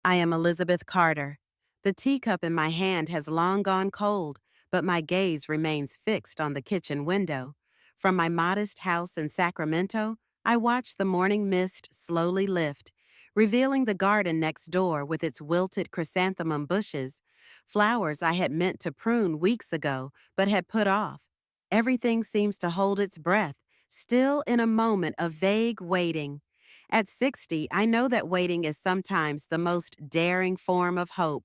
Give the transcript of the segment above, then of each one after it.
I am Elizabeth Carter. The teacup in my hand has long gone cold, but my gaze remains fixed on the kitchen window. From my modest house in Sacramento, I watch the morning mist slowly lift, revealing the garden next door with its wilted chrysanthemum bushes, flowers I had meant to prune weeks ago but had put off. Everything seems to hold its breath, still in a moment of vague waiting. At 60, I know that waiting is sometimes the most daring form of hope.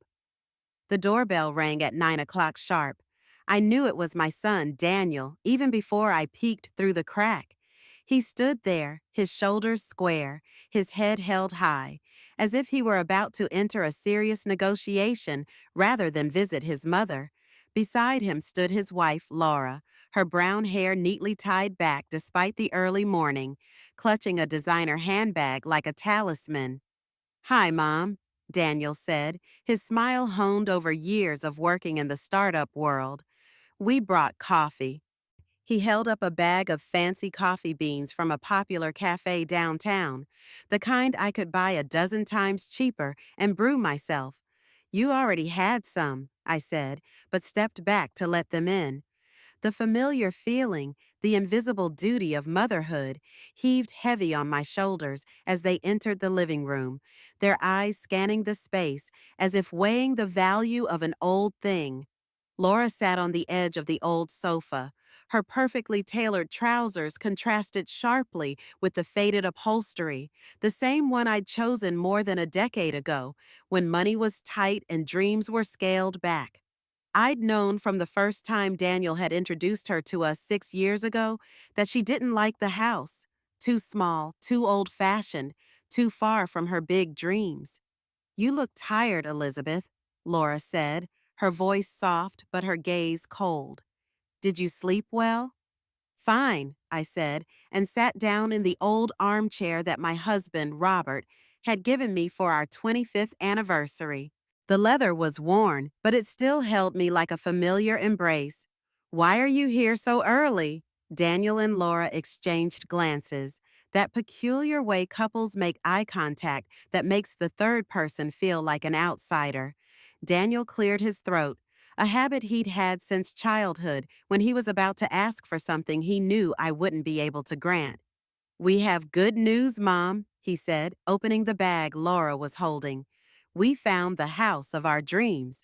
The doorbell rang at 9 o'clock sharp. I knew it was my son, Daniel, even before I peeked through the crack. He stood there, his shoulders square, his head held high, as if he were about to enter a serious negotiation rather than visit his mother. Beside him stood his wife, Laura, her brown hair neatly tied back despite the early morning, clutching a designer handbag like a talisman. "Hi, Mom," Daniel said, his smile honed over years of working in the startup world. "We brought coffee." He held up a bag of fancy coffee beans from a popular cafe downtown, the kind I could buy a dozen times cheaper and brew myself. "You already had some," I said, but stepped back to let them in. The familiar feeling, the invisible duty of motherhood, heaved heavy on my shoulders as they entered the living room, their eyes scanning the space as if weighing the value of an old thing. Laura sat on the edge of the old sofa. Her perfectly tailored trousers contrasted sharply with the faded upholstery, the same one I'd chosen more than a decade ago, when money was tight and dreams were scaled back. I'd known from the first time Daniel had introduced her to us 6 years ago that she didn't like the house. Too small, too old-fashioned, too far from her big dreams. "You look tired, Elizabeth," Laura said, her voice soft but her gaze cold. "Did you sleep well?" "Fine," I said, and sat down in the old armchair that my husband, Robert, had given me for our 25th anniversary. The leather was worn, but it still held me like a familiar embrace. "Why are you here so early?" Daniel and Laura exchanged glances, that peculiar way couples make eye contact that makes the third person feel like an outsider. Daniel cleared his throat, a habit he'd had since childhood when he was about to ask for something he knew I wouldn't be able to grant. "We have good news, Mom," he said, opening the bag Laura was holding. "We found the house of our dreams."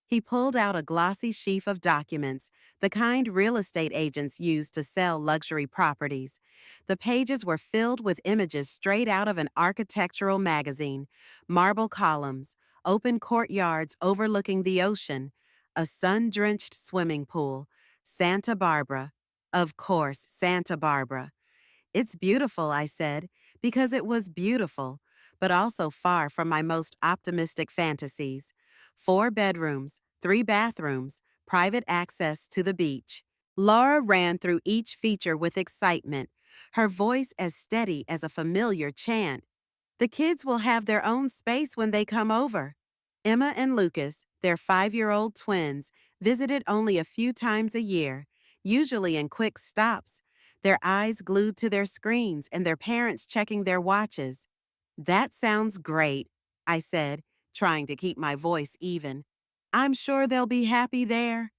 He pulled out a glossy sheaf of documents, the kind real estate agents use to sell luxury properties. The pages were filled with images straight out of an architectural magazine: marble columns, open courtyards overlooking the ocean, a sun-drenched swimming pool, Santa Barbara. Of course, Santa Barbara. "It's beautiful," I said, because it was beautiful, but also far from my most optimistic fantasies. 4 bedrooms, 3 bathrooms, private access to the beach. Laura ran through each feature with excitement, her voice as steady as a familiar chant. "The kids will have their own space when they come over." Emma and Lucas, their 5-year-old twins, visited only a few times a year, usually in quick stops, their eyes glued to their screens and their parents checking their watches. "That sounds great," I said, trying to keep my voice even. "I'm sure they'll be happy there."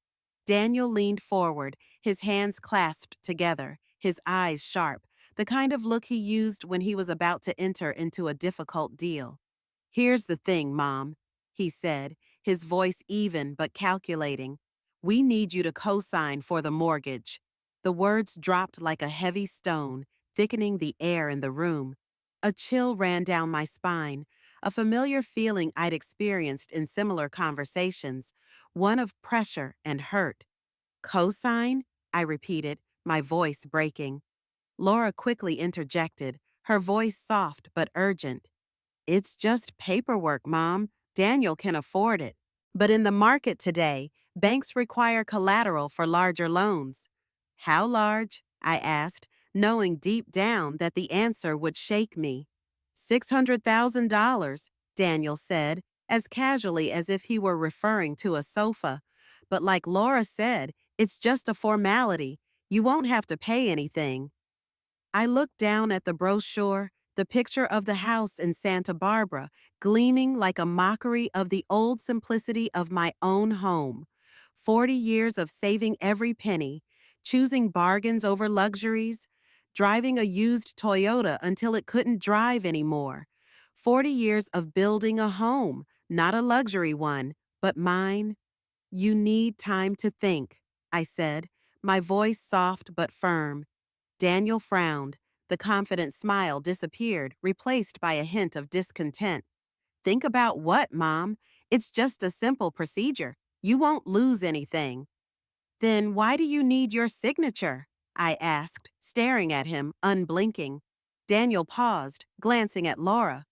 Daniel leaned forward, his hands clasped together, his eyes sharp, the kind of look he used when he was about to enter into a difficult deal. "Here's the thing, Mom," he said, his voice even but calculating. "We need you to co-sign for the mortgage." The words dropped like a heavy stone, thickening the air in the room. A chill ran down my spine, a familiar feeling I'd experienced in similar conversations, one of pressure and hurt. "Co-sign?" I repeated, my voice breaking. Laura quickly interjected, her voice soft but urgent. "It's just paperwork, Mom. Daniel can afford it." "But in the market today, banks require collateral for larger loans." "How large?" I asked, knowing deep down that the answer would shake me. $600,000, Daniel said, as casually as if he were referring to a sofa. "But like Laura said, it's just a formality. You won't have to pay anything." I looked down at the brochure, the picture of the house in Santa Barbara, gleaming like a mockery of the old simplicity of my own home. 40 years of saving every penny, choosing bargains over luxuries, driving a used Toyota until it couldn't drive anymore. 40 years of building a home, not a luxury one, but mine. You need time to think, I said, my voice soft but firm. Daniel frowned. The confident smile disappeared, replaced by a hint of discontent. Think about what, Mom? It's just a simple procedure. You won't lose anything. Then why do you need your signature? I asked, staring at him, unblinking. Daniel paused, glancing at Laura.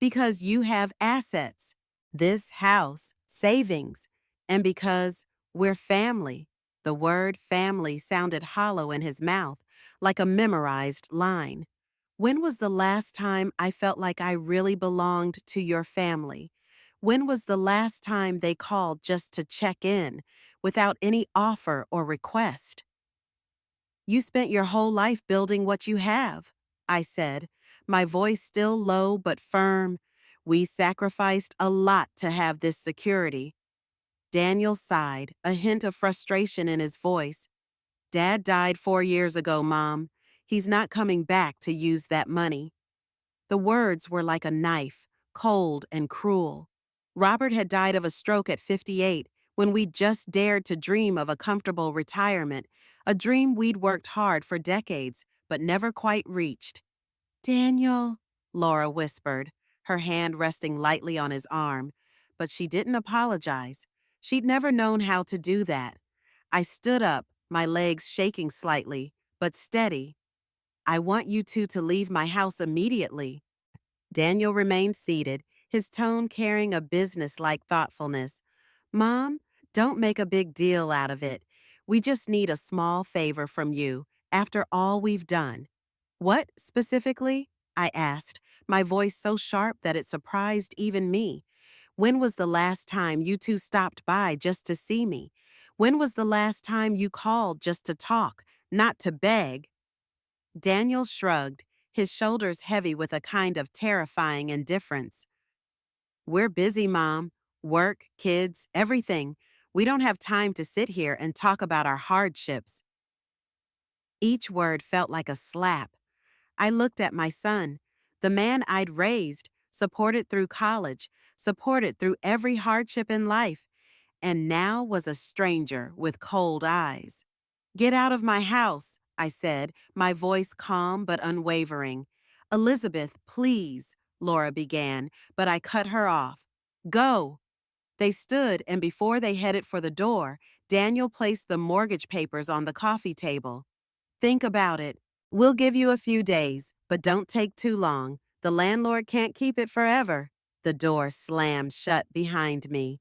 Because you have assets. This house, savings. And because we're family. The word family sounded hollow in his mouth, like a memorized line. When was the last time I felt like I really belonged to your family? When was the last time they called just to check in, without any offer or request? You spent your whole life building what you have, I said, my voice still low but firm. We sacrificed a lot to have this security. Daniel sighed, a hint of frustration in his voice. Dad died 4 years ago, Mom. He's not coming back to use that money. The words were like a knife, cold and cruel. Robert had died of a stroke at 58 when we just dared to dream of a comfortable retirement, a dream we'd worked hard for decades but never quite reached. Daniel, Laura whispered, her hand resting lightly on his arm, but she didn't apologize. She'd never known how to do that. I stood up, my legs shaking slightly, but steady. I want you two to leave my house immediately. Daniel remained seated, his tone carrying a business-like thoughtfulness. Mom, don't make a big deal out of it. We just need a small favor from you, after all we've done. What, specifically? I asked, my voice so sharp that it surprised even me. When was the last time you two stopped by just to see me? When was the last time you called just to talk, not to beg? Daniel shrugged, his shoulders heavy with a kind of terrifying indifference. We're busy, Mom. Work, kids, everything. We don't have time to sit here and talk about our hardships. Each word felt like a slap. I looked at my son, the man I'd raised, supported through college, supported through every hardship in life, and now was a stranger with cold eyes. Get out of my house, I said, my voice calm but unwavering. Elizabeth, please, Laura began, but I cut her off. Go. They stood, and before they headed for the door, Daniel placed the mortgage papers on the coffee table. Think about it. We'll give you a few days, but don't take too long. The landlord can't keep it forever. The door slammed shut behind me,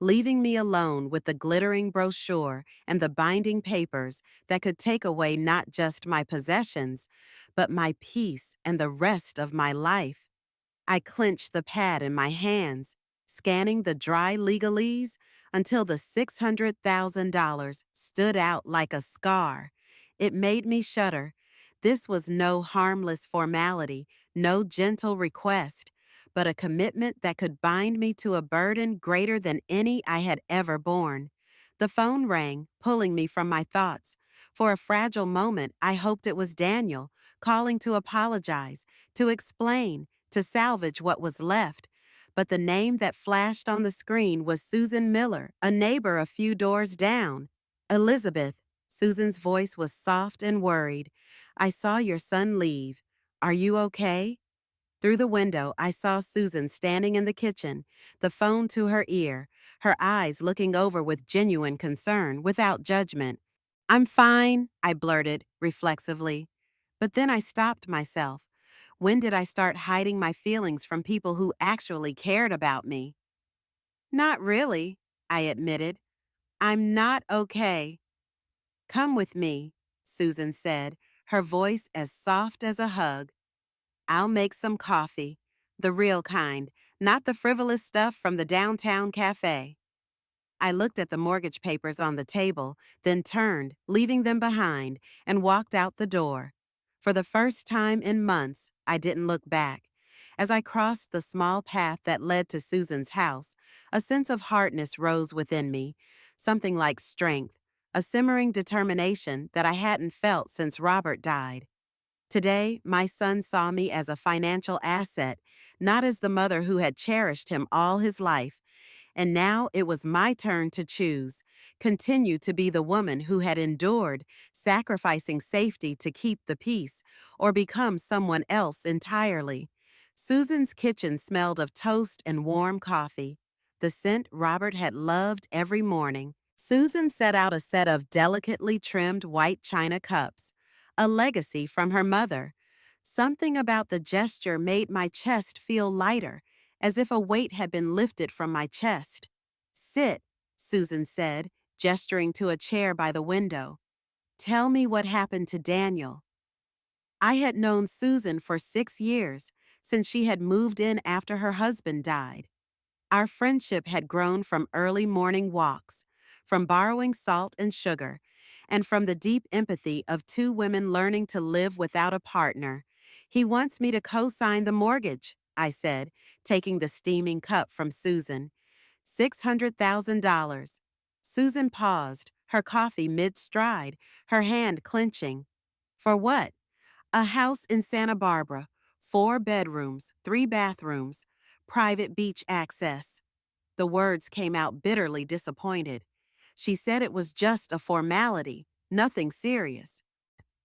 leaving me alone with the glittering brochure and the binding papers that could take away not just my possessions, but my peace and the rest of my life. I clenched the pad in my hands, scanning the dry legalese until the $600,000 stood out like a scar. It made me shudder. This was no harmless formality, no gentle request, but a commitment that could bind me to a burden greater than any I had ever borne. The phone rang, pulling me from my thoughts. For a fragile moment, I hoped it was Daniel, calling to apologize, to explain, to salvage what was left. But the name that flashed on the screen was Susan Miller, a neighbor a few doors down. Elizabeth, Susan's voice was soft and worried. I saw your son leave. Are you okay? Through the window, I saw Susan standing in the kitchen, the phone to her ear, her eyes looking over with genuine concern, without judgment. I'm fine, I blurted, reflexively. But then I stopped myself. When did I start hiding my feelings from people who actually cared about me? Not really, I admitted. I'm not okay. Come with me, Susan said, her voice as soft as a hug. I'll make some coffee, the real kind, not the frivolous stuff from the downtown cafe. I looked at the mortgage papers on the table, then turned, leaving them behind, and walked out the door. For the first time in months, I didn't look back. As I crossed the small path that led to Susan's house, a sense of hardness rose within me, something like strength, a simmering determination that I hadn't felt since Robert died. Today, my son saw me as a financial asset, not as the mother who had cherished him all his life. And now it was my turn to choose, continue to be the woman who had endured, sacrificing safety to keep the peace, or become someone else entirely. Susan's kitchen smelled of toast and warm coffee, the scent Robert had loved every morning. Susan set out a set of delicately trimmed white china cups, a legacy from her mother. Something about the gesture made my chest feel lighter, as if a weight had been lifted from my chest. Sit, Susan said, gesturing to a chair by the window. Tell me what happened to Daniel. I had known Susan for 6 years, since she had moved in after her husband died. Our friendship had grown from early morning walks, from borrowing salt and sugar, and from the deep empathy of two women learning to live without a partner. He wants me to co-sign the mortgage, I said, taking the steaming cup from Susan. $600,000. Susan paused, her coffee mid-stride, her hand clenching. For what? A house in Santa Barbara, 4 bedrooms, 3 bathrooms, private beach access. The words came out bitterly disappointed. She said it was just a formality, nothing serious.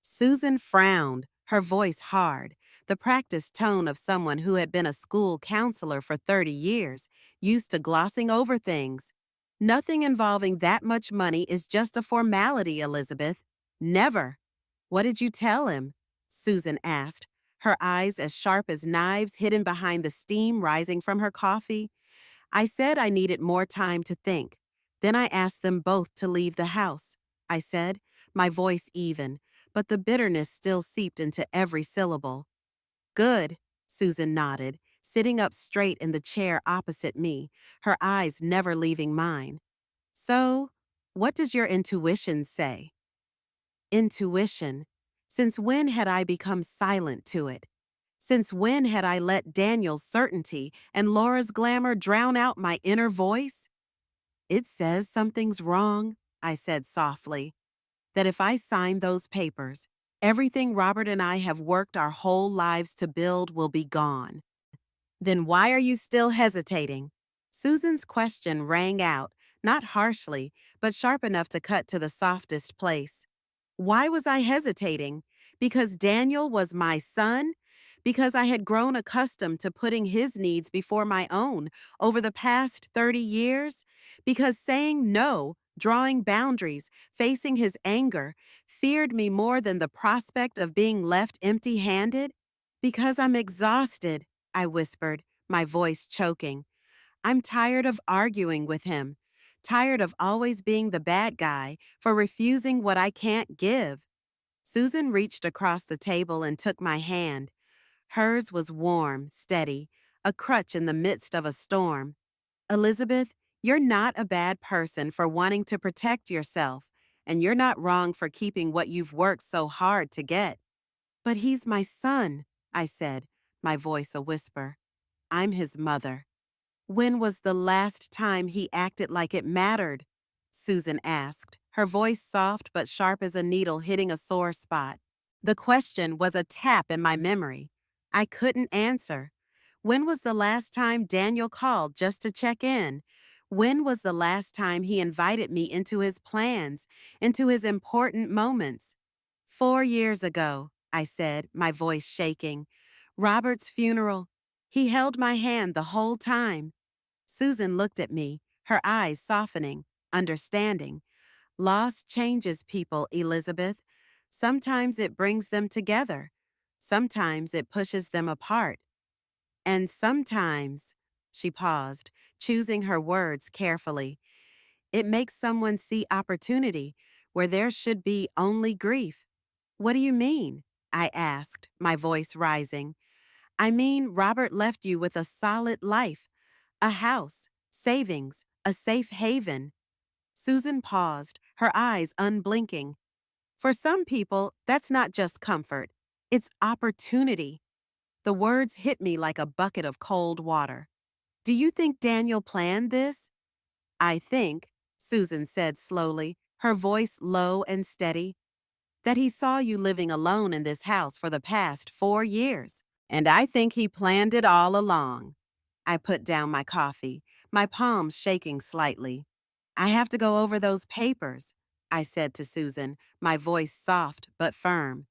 Susan frowned, her voice hard, the practiced tone of someone who had been a school counselor for 30 years, used to glossing over things. Nothing involving that much money is just a formality, Elizabeth. Never. What did you tell him? Susan asked, her eyes as sharp as knives hidden behind the steam rising from her coffee. I said I needed more time to think. Then I asked them both to leave the house. I said, my voice even, but the bitterness still seeped into every syllable. Good, Susan nodded, sitting up straight in the chair opposite me, her eyes never leaving mine. So, what does your intuition say? Intuition. Since when had I become silent to it? Since when had I let Daniel's certainty and Laura's glamour drown out my inner voice? It says something's wrong, I said softly. That if I sign those papers, everything Robert and I have worked our whole lives to build will be gone. Then why are you still hesitating? Susan's question rang out, not harshly, but sharp enough to cut to the softest place. Why was I hesitating? Because Daniel was my son? Because I had grown accustomed to putting his needs before my own over the past 30 years? Because saying no, drawing boundaries, facing his anger, feared me more than the prospect of being left empty-handed? Because I'm exhausted, I whispered, my voice choking. I'm tired of arguing with him, tired of always being the bad guy for refusing what I can't give. Susan reached across the table and took my hand. Hers was warm, steady, a crutch in the midst of a storm. Elizabeth, you're not a bad person for wanting to protect yourself, and you're not wrong for keeping what you've worked so hard to get. But he's my son, I said, my voice a whisper. I'm his mother. When was the last time he acted like it mattered? Susan asked, her voice soft but sharp as a needle hitting a sore spot. The question was a tap in my memory. I couldn't answer. When was the last time Daniel called just to check in? When was the last time he invited me into his plans, into his important moments? 4 years ago, I said, my voice shaking. Robert's funeral. He held my hand the whole time. Susan looked at me, her eyes softening, understanding. Loss changes people, Elizabeth. Sometimes it brings them together. Sometimes it pushes them apart. And sometimes, she paused, choosing her words carefully, it makes someone see opportunity where there should be only grief. What do you mean? I asked, my voice rising. I mean, Robert left you with a solid life, a house, savings, a safe haven. Susan paused, her eyes unblinking. For some people, that's not just comfort. It's opportunity. The words hit me like a bucket of cold water. Do you think Daniel planned this? I think, Susan said slowly, her voice low and steady, that he saw you living alone in this house for the past 4 years. And I think he planned it all along. I put down my coffee, my palms shaking slightly. I have to go over those papers, I said to Susan, my voice soft but firm.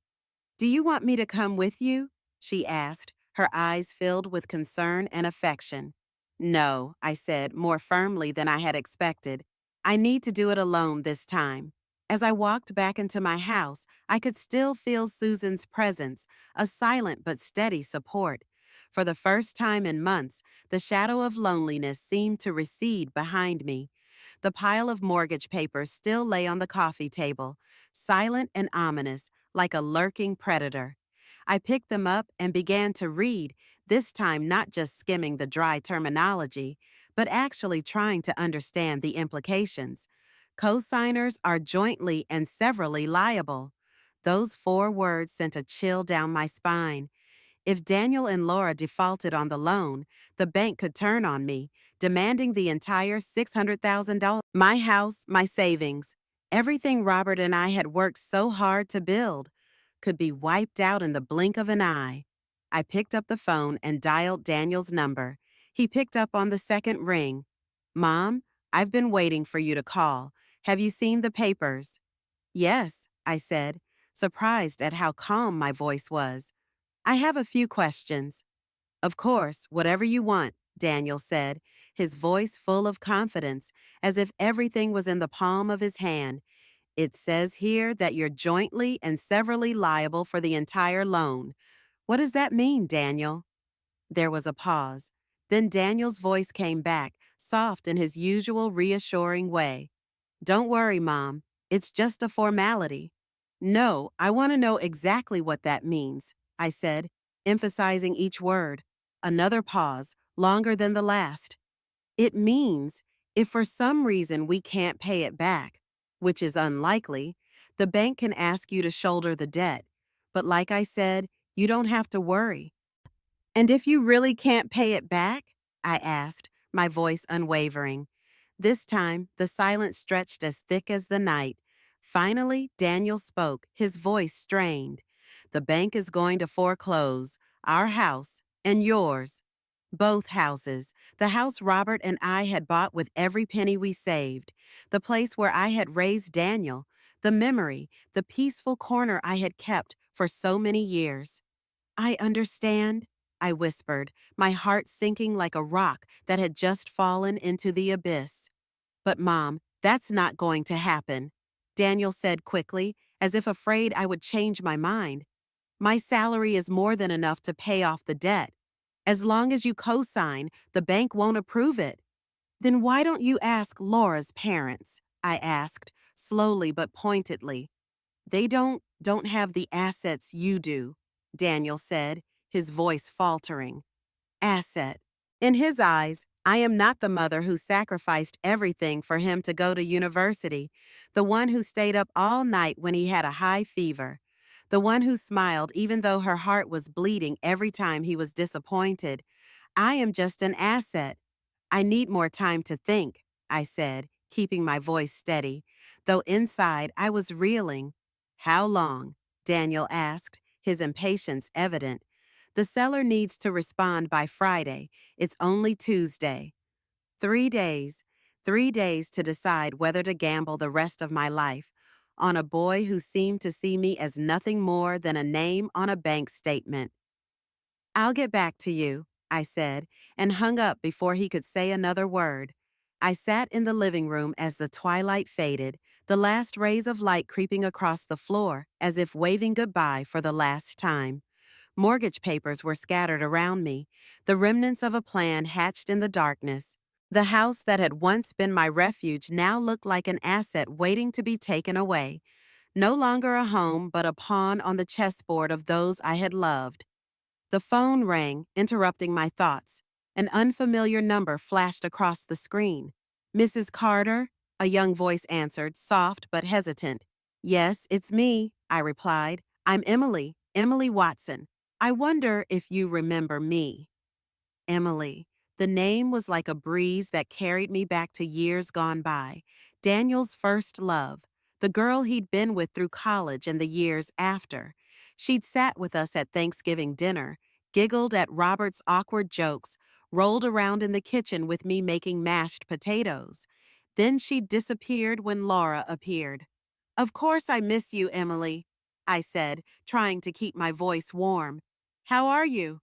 Do you want me to come with you? She asked, her eyes filled with concern and affection. No, I said, more firmly than I had expected. I need to do it alone this time. As I walked back into my house, I could still feel Susan's presence, a silent but steady support. For the first time in months, the shadow of loneliness seemed to recede behind me. The pile of mortgage papers still lay on the coffee table, silent and ominous, like a lurking predator. I picked them up and began to read, this time not just skimming the dry terminology, but actually trying to understand the implications. Co-signers are jointly and severally liable. Those 4 words sent a chill down my spine. If Daniel and Laura defaulted on the loan, the bank could turn on me, demanding the entire $600,000. My house, my savings, everything Robert and I had worked so hard to build, could be wiped out in the blink of an eye. I picked up the phone and dialed Daniel's number. He picked up on the second ring. Mom, I've been waiting for you to call. Have you seen the papers? Yes, I said, surprised at how calm my voice was. I have a few questions. Of course, whatever you want, Daniel said, his voice full of confidence, as if everything was in the palm of his hand. It says here that you're jointly and severally liable for the entire loan. What does that mean, Daniel? There was a pause. Then Daniel's voice came back, soft in his usual reassuring way. Don't worry, Mom. It's just a formality. No, I want to know exactly what that means, I said, emphasizing each word. Another pause, longer than the last. It means if for some reason we can't pay it back, which is unlikely, the bank can ask you to shoulder the debt. But like I said, you don't have to worry. And if you really can't pay it back? I asked, my voice unwavering. This time, the silence stretched as thick as the night. Finally, Daniel spoke, his voice strained. The bank is going to foreclose, our house and yours. Both houses, the house Robert and I had bought with every penny we saved, the place where I had raised Daniel, the memory, the peaceful corner I had kept for so many years. I understand, I whispered, my heart sinking like a rock that had just fallen into the abyss. But Mom, that's not going to happen, Daniel said quickly, as if afraid I would change my mind. My salary is more than enough to pay off the debt. As long as you co-sign, the bank won't approve it. Then why don't you ask Laura's parents? I asked, slowly but pointedly. They don't have the assets you do, Daniel said, his voice faltering. Asset. In his eyes, I am not the mother who sacrificed everything for him to go to university, the one who stayed up all night when he had a high fever, the one who smiled even though her heart was bleeding every time he was disappointed. I am just an asset. I need more time to think, I said, keeping my voice steady, though inside I was reeling. How long? Daniel asked, his impatience evident. The seller needs to respond by Friday. It's only Tuesday. 3 days. 3 days to decide whether to gamble the rest of my life on a boy who seemed to see me as nothing more than a name on a bank statement. I'll get back to you, I said, and hung up before he could say another word. I sat in the living room as the twilight faded, the last rays of light creeping across the floor as if waving goodbye for the last time. Mortgage papers were scattered around me, the remnants of a plan hatched in the darkness. The house that had once been my refuge now looked like an asset waiting to be taken away. No longer a home, but a pawn on the chessboard of those I had loved. The phone rang, interrupting my thoughts. An unfamiliar number flashed across the screen. Mrs. Carter? A young voice answered, soft but hesitant. Yes, it's me, I replied. I'm Emily, Emily Watson. I wonder if you remember me. Emily. The name was like a breeze that carried me back to years gone by. Daniel's first love, the girl he'd been with through college and the years after. She'd sat with us at Thanksgiving dinner, giggled at Robert's awkward jokes, rolled around in the kitchen with me making mashed potatoes. Then she disappeared when Laura appeared. Of course I miss you, Emily, I said, trying to keep my voice warm. How are you?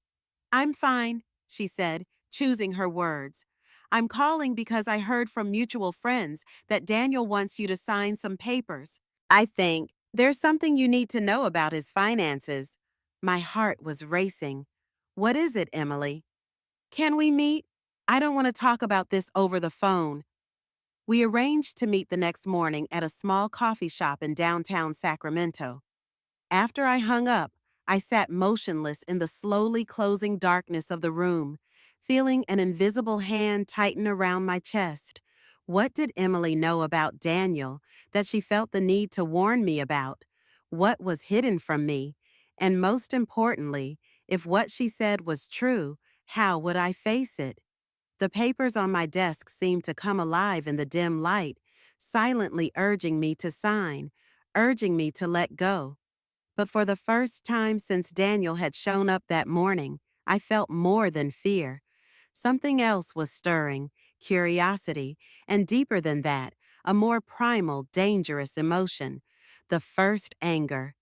I'm fine, she said, choosing her words. I'm calling because I heard from mutual friends that Daniel wants you to sign some papers. I think there's something you need to know about his finances. My heart was racing. What is it, Emily? Can we meet? I don't want to talk about this over the phone. We arranged to meet the next morning at a small coffee shop in downtown Sacramento. After I hung up, I sat motionless in the slowly closing darkness of the room, feeling an invisible hand tighten around my chest. What did Emily know about Daniel that she felt the need to warn me about? What was hidden from me? And most importantly, if what she said was true, how would I face it? The papers on my desk seemed to come alive in the dim light, silently urging me to sign, urging me to let go. But for the first time since Daniel had shown up that morning, I felt more than fear. Something else was stirring, curiosity, and deeper than that, a more primal, dangerous emotion. The first anger.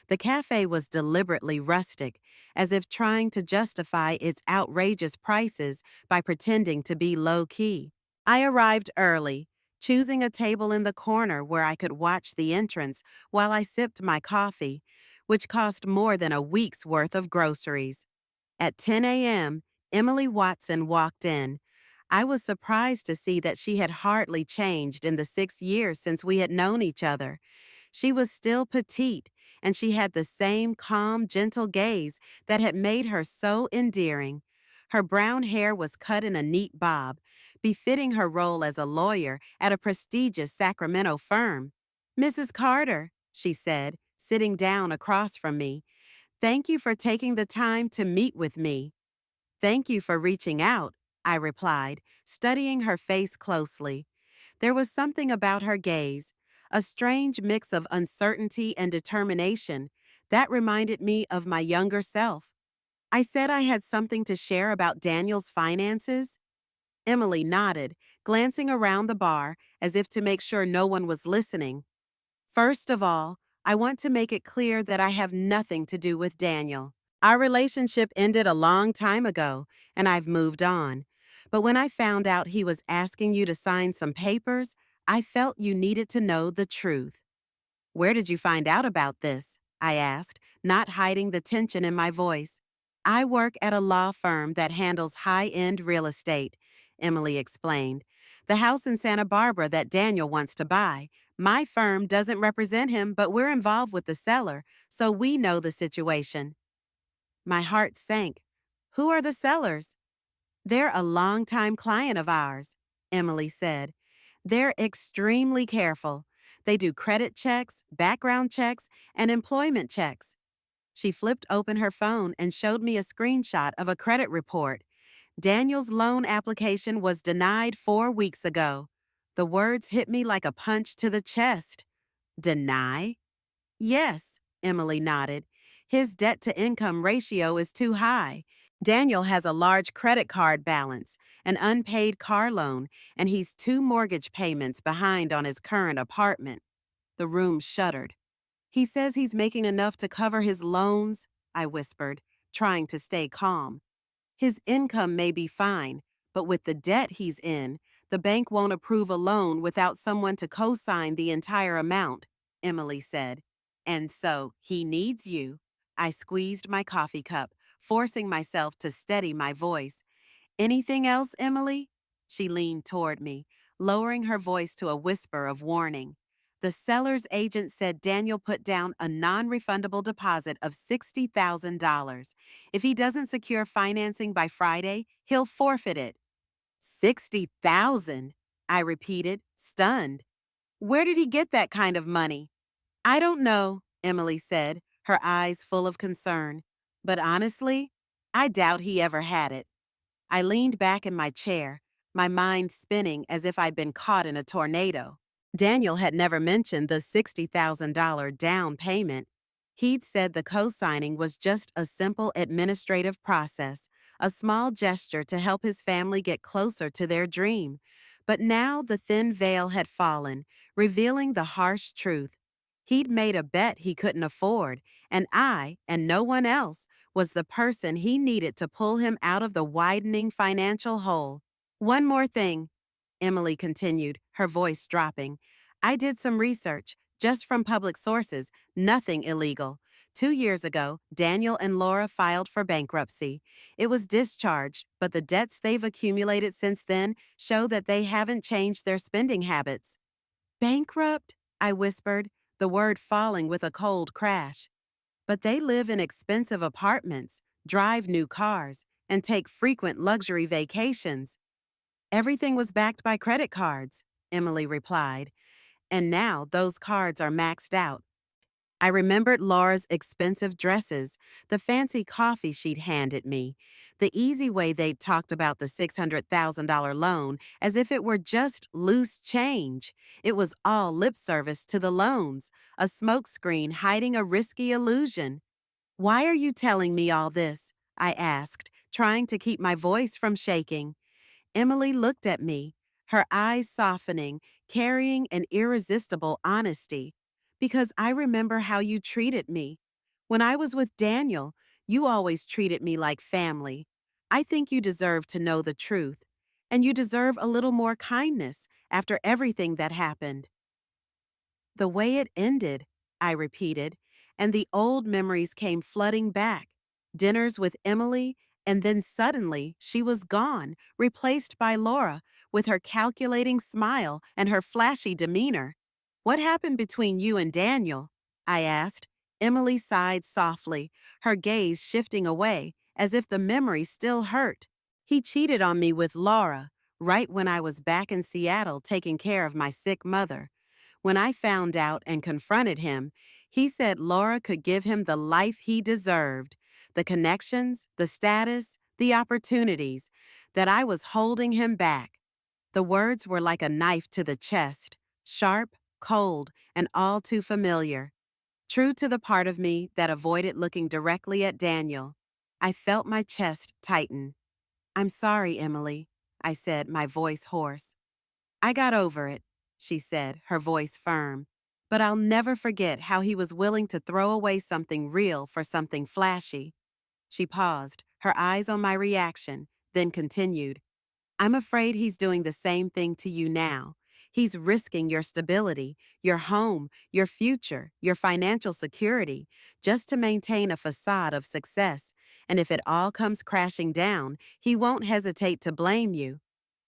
The cafe was deliberately rustic, as if trying to justify its outrageous prices by pretending to be low-key. I arrived early, choosing a table in the corner where I could watch the entrance while I sipped my coffee, which cost more than a week's worth of groceries. At 10 a.m., Emily Watson walked in. I was surprised to see that she had hardly changed in the 6 years since we had known each other. She was still petite, and she had the same calm, gentle gaze that had made her so endearing. Her brown hair was cut in a neat bob, befitting her role as a lawyer at a prestigious Sacramento firm. Mrs. Carter, she said, sitting down across from me, thank you for taking the time to meet with me. Thank you for reaching out, I replied, studying her face closely. There was something about her gaze, a strange mix of uncertainty and determination, that reminded me of my younger self. I said I had something to share about Daniel's finances. Emily nodded, glancing around the bar as if to make sure no one was listening. First of all, I want to make it clear that I have nothing to do with Daniel. Our relationship ended a long time ago, and I've moved on. But when I found out he was asking you to sign some papers, I felt you needed to know the truth. Where did you find out about this? I asked, not hiding the tension in my voice. I work at a law firm that handles high-end real estate, Emily explained. The house in Santa Barbara that Daniel wants to buy. My firm doesn't represent him, but we're involved with the seller, so we know the situation. My heart sank. Who are the sellers? They're a longtime client of ours, Emily said. They're extremely careful. They do credit checks, background checks, and employment checks. She flipped open her phone and showed me a screenshot of a credit report. Daniel's loan application was denied 4 weeks ago. The words hit me like a punch to the chest. Deny? Yes, Emily nodded. His debt-to-income ratio is too high. Daniel has a large credit card balance, an unpaid car loan, and he's 2 mortgage payments behind on his current apartment. The room shuddered. He says he's making enough to cover his loans, I whispered, trying to stay calm. His income may be fine, but with the debt he's in, the bank won't approve a loan without someone to co-sign the entire amount, Emily said. And so, he needs you. I squeezed my coffee cup, forcing myself to steady my voice. Anything else, Emily? She leaned toward me, lowering her voice to a whisper of warning. The seller's agent said Daniel put down a non-refundable deposit of $60,000. If he doesn't secure financing by Friday, he'll forfeit it. 60,000, I repeated, stunned. Where did he get that kind of money? I don't know, Emily said, her eyes full of concern. But honestly, I doubt he ever had it. I leaned back in my chair, my mind spinning as if I'd been caught in a tornado. Daniel had never mentioned the $60,000 down payment. He'd said the co-signing was just a simple administrative process, a small gesture to help his family get closer to their dream. But now the thin veil had fallen, revealing the harsh truth. He'd made a bet he couldn't afford, and I, and no one else, was the person he needed to pull him out of the widening financial hole. One more thing, Emily continued, her voice dropping. I did some research, just from public sources, nothing illegal. 2 years ago, Daniel and Laura filed for bankruptcy. It was discharged, but the debts they've accumulated since then show that they haven't changed their spending habits. Bankrupt? I whispered, the word falling with a cold crash. But they live in expensive apartments, drive new cars, and take frequent luxury vacations. Everything was backed by credit cards, Emily replied, and now those cards are maxed out. I remembered Laura's expensive dresses, the fancy coffee she'd handed me, the easy way they'd talked about the $600,000 loan as if it were just loose change. It was all lip service to the loans, a smokescreen hiding a risky illusion. Why are you telling me all this? I asked, trying to keep my voice from shaking. Emily looked at me, her eyes softening, carrying an irresistible honesty. Because I remember how you treated me. When I was with Daniel, you always treated me like family. I think you deserve to know the truth. And you deserve a little more kindness after everything that happened. The way it ended, I repeated, and the old memories came flooding back. Dinners with Emily, and then suddenly she was gone, replaced by Laura, with her calculating smile and her flashy demeanor. What happened between you and Daniel? I asked. Emily sighed softly, her gaze shifting away, as if the memory still hurt. He cheated on me with Laura, right when I was back in Seattle taking care of my sick mother. When I found out and confronted him, he said Laura could give him the life he deserved, the connections, the status, the opportunities, that I was holding him back. The words were like a knife to the chest, sharp, cold, and all too familiar. True to the part of me that avoided looking directly at Daniel, I felt my chest tighten. I'm sorry, Emily, I said, my voice hoarse. I got over it, she said, her voice firm. But I'll never forget how he was willing to throw away something real for something flashy. She paused, her eyes on my reaction, then continued. I'm afraid he's doing the same thing to you now. He's risking your stability, your home, your future, your financial security, just to maintain a facade of success. And if it all comes crashing down, he won't hesitate to blame you.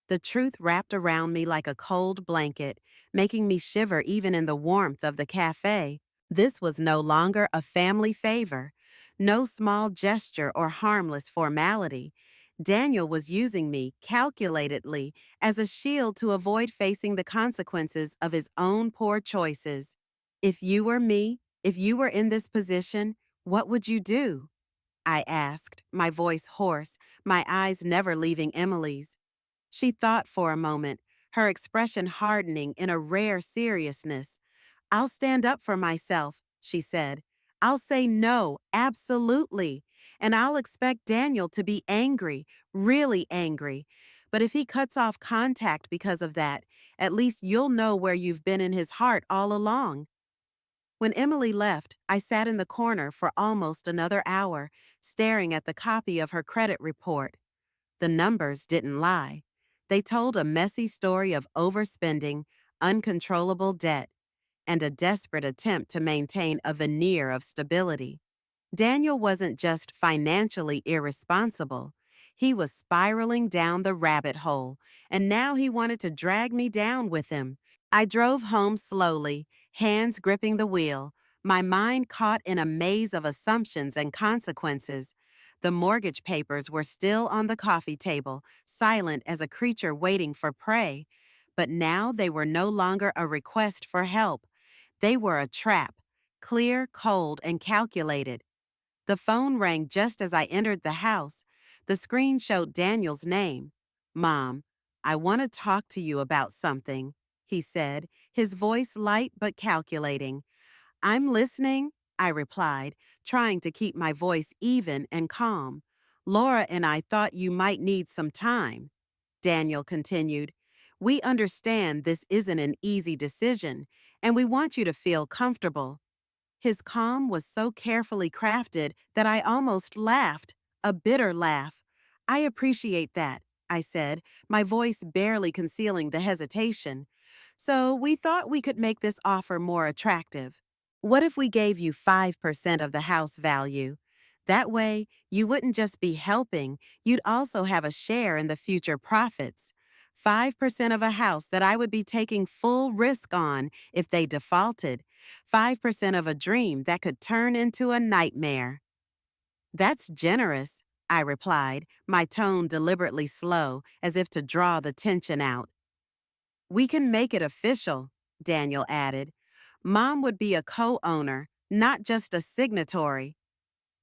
The truth wrapped around me like a cold blanket, making me shiver even in the warmth of the cafe. This was no longer a family favor, no small gesture or harmless formality. Daniel was using me, calculatedly, as a shield to avoid facing the consequences of his own poor choices. If you were me, if you were in this position, what would you do? I asked, my voice hoarse, my eyes never leaving Emily's. She thought for a moment, her expression hardening in a rare seriousness. I'll stand up for myself, she said. I'll say no, absolutely. And I'll expect Daniel to be angry, really angry. But if he cuts off contact because of that, at least you'll know where you've been in his heart all along. When Emily left, I sat in the corner for almost another hour, staring at the copy of her credit report. The numbers didn't lie. They told a messy story of overspending, uncontrollable debt, and a desperate attempt to maintain a veneer of stability. Daniel wasn't just financially irresponsible. He was spiraling down the rabbit hole, and now he wanted to drag me down with him. I drove home slowly, hands gripping the wheel, my mind caught in a maze of assumptions and consequences. The mortgage papers were still on the coffee table, silent as a creature waiting for prey. But now they were no longer a request for help. They were a trap, clear, cold, and calculated. The phone rang just as I entered the house. The screen showed Daniel's name. "Mom, I want to talk to you about something," he said, his voice light but calculating. "I'm listening," I replied, trying to keep my voice even and calm. "Laura and I thought you might need some time," Daniel continued. "We understand this isn't an easy decision, and we want you to feel comfortable." His calm was so carefully crafted that I almost laughed, a bitter laugh. "I appreciate that," I said, my voice barely concealing the hesitation. "So we thought we could make this offer more attractive. What if we gave you 5% of the house value? That way, you wouldn't just be helping, you'd also have a share in the future profits. 5% of a house that I would be taking full risk on if they defaulted. 5% of a dream that could turn into a nightmare." "That's generous," I replied, my tone deliberately slow, as if to draw the tension out. "We can make it official," Daniel added. "Mom would be a co-owner, not just a signatory."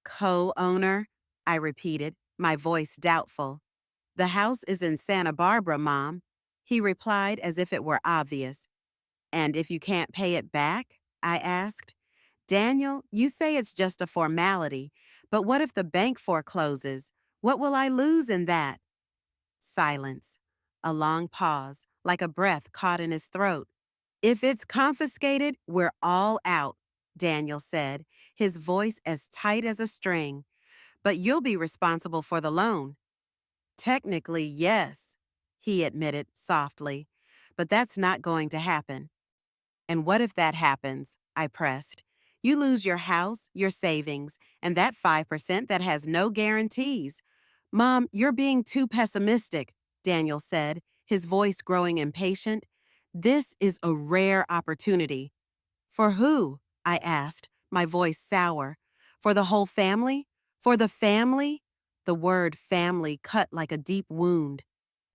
"Co-owner?" I repeated, my voice doubtful. "The house is in Santa Barbara, Mom," he replied as if it were obvious. "And if you can't pay it back?" I asked. "Daniel, you say it's just a formality, but what if the bank forecloses? What will I lose in that?" Silence. A long pause, like a breath caught in his throat. "If it's confiscated, we're all out," Daniel said, his voice as tight as a string. "But you'll be responsible for the loan." "Technically, yes," he admitted softly, "but that's not going to happen." "And what if that happens?" I pressed. "You lose your house, your savings, and that 5% that has no guarantees." "Mom, you're being too pessimistic," Daniel said, his voice growing impatient. "This is a rare opportunity." "For who?" I asked, my voice sour. "For the whole family? For the family?" The word family cut like a deep wound.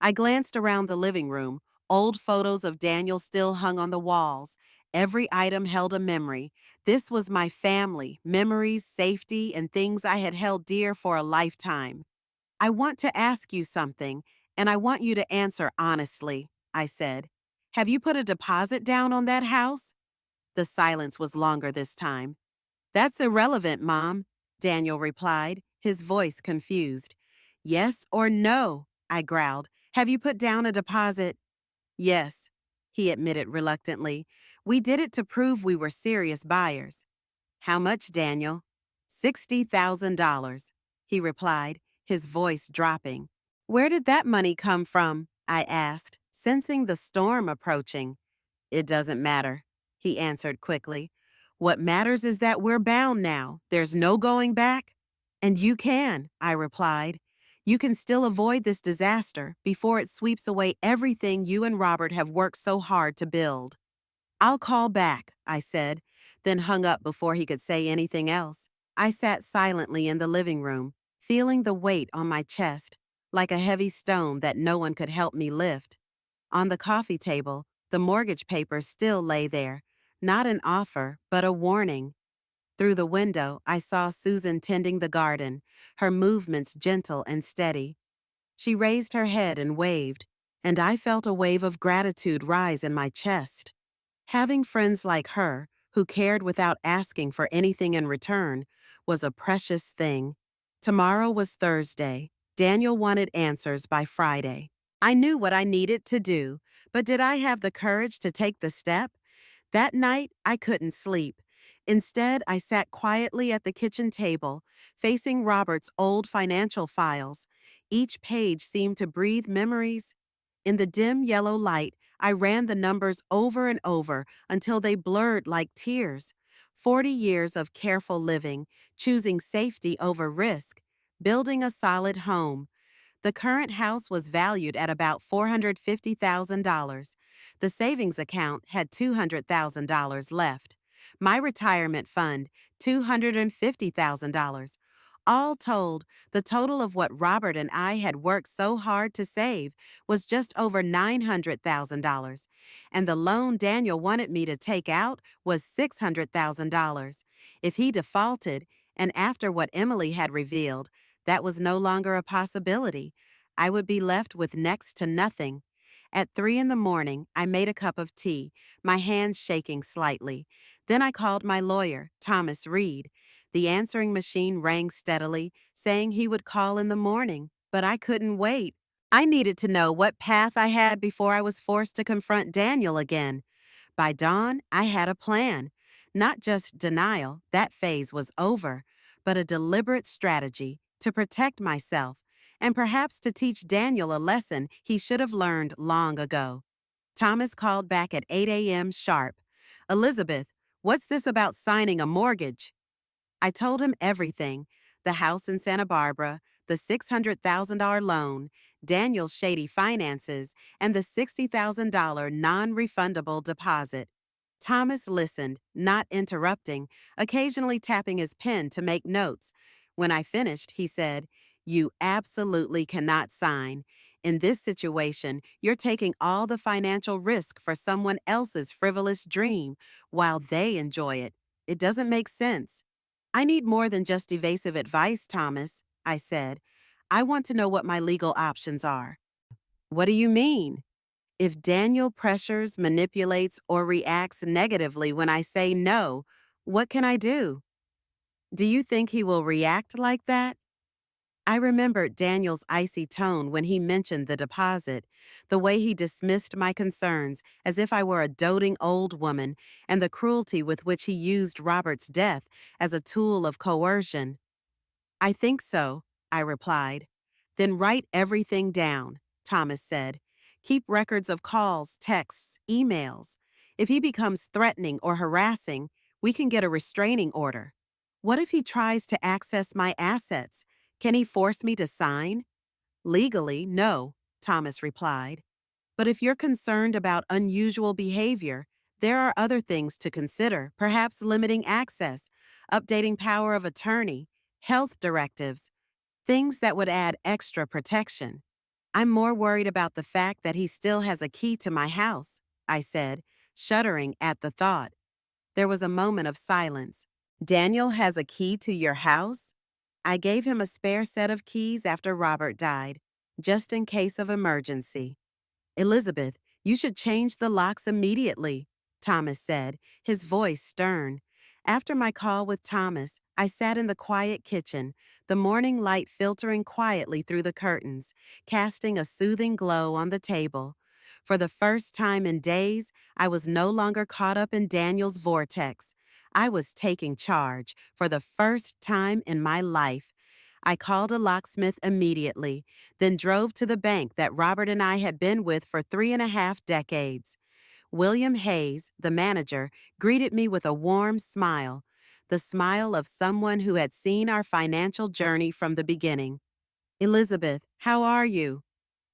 I glanced around the living room. Old photos of Daniel still hung on the walls. Every item held a memory. This was my family, memories, safety, and things I had held dear for a lifetime. "I want to ask you something, and I want you to answer honestly," I said. "Have you put a deposit down on that house?" The silence was longer this time. "That's irrelevant, Mom," Daniel replied, his voice confused. "Yes or no?" I growled. "Have you put down a deposit?" "Yes," he admitted reluctantly. "We did it to prove we were serious buyers." "How much, Daniel?" $60,000, he replied, his voice dropping. "Where did that money come from?" I asked, sensing the storm approaching. "It doesn't matter," he answered quickly. "What matters is that we're bound now. There's no going back." "And you can," I replied. "You can still avoid this disaster before it sweeps away everything you and Robert have worked so hard to build." "I'll call back," I said, then hung up before he could say anything else. I sat silently in the living room, feeling the weight on my chest, like a heavy stone that no one could help me lift. On the coffee table, the mortgage papers still lay there, not an offer, but a warning. Through the window, I saw Susan tending the garden, her movements gentle and steady. She raised her head and waved, and I felt a wave of gratitude rise in my chest. Having friends like her, who cared without asking for anything in return, was a precious thing. Tomorrow was Thursday. Daniel wanted answers by Friday. I knew what I needed to do, but did I have the courage to take the step? That night, I couldn't sleep. Instead, I sat quietly at the kitchen table, facing Robert's old financial files. Each page seemed to breathe memories. In the dim yellow light, I ran the numbers over and over until they blurred like tears. 40 years of careful living, choosing safety over risk, building a solid home. The current house was valued at about $450,000. The savings account had $200,000 left. My retirement fund, $250,000. All told, the total of what Robert and I had worked so hard to save was just over $900,000, and the loan Daniel wanted me to take out was $600,000. If he defaulted, And after what Emily had revealed, that was no longer a possibility. I would be left with next to nothing. At 3 in the morning, I made a cup of tea, my hands shaking slightly. Then I called my lawyer, Thomas Reed. The answering machine rang steadily, saying he would call in the morning, but I couldn't wait. I needed to know what path I had before I was forced to confront Daniel again. By dawn, I had a plan. Not just denial, that phase was over, but a deliberate strategy to protect myself and perhaps to teach Daniel a lesson he should have learned long ago. Thomas called back at 8 a.m. sharp. Elizabeth, what's this about signing a mortgage? I told him everything: the house in Santa Barbara, the $600,000 loan, Daniel's shady finances, and the $60,000 non refundable deposit. Thomas listened, not interrupting, occasionally tapping his pen to make notes. When I finished, he said, "You absolutely cannot sign. In this situation, you're taking all the financial risk for someone else's frivolous dream while they enjoy it. It doesn't make sense." "I need more than just evasive advice, Thomas," I said. "I want to know what my legal options are." "What do you mean?" "If Daniel pressures, manipulates, or reacts negatively when I say no, what can I do?" "Do you think he will react like that?" I remembered Daniel's icy tone when he mentioned the deposit, the way he dismissed my concerns as if I were a doting old woman, and the cruelty with which he used Robert's death as a tool of coercion. "I think so," I replied. "Then write everything down," Thomas said. "Keep records of calls, texts, emails. If he becomes threatening or harassing, we can get a restraining order." "What if he tries to access my assets? Can he force me to sign?" "Legally, no," Thomas replied. "But if you're concerned about unusual behavior, there are other things to consider, perhaps limiting access, updating power of attorney, health directives, things that would add extra protection." "I'm more worried about the fact that he still has a key to my house," I said, shuddering at the thought. There was a moment of silence. "Daniel has a key to your house?" "I gave him a spare set of keys after Robert died, just in case of emergency." "Elizabeth, you should change the locks immediately," Thomas said, his voice stern. After my call with Thomas, I sat in the quiet kitchen, the morning light filtering quietly through the curtains, casting a soothing glow on the table. For the first time in days, I was no longer caught up in Daniel's vortex. I was taking charge for the first time in my life. I called a locksmith immediately, then drove to the bank that Robert and I had been with for 3.5 decades. William Hayes, the manager, greeted me with a warm smile, the smile of someone who had seen our financial journey from the beginning. "Elizabeth, how are you?"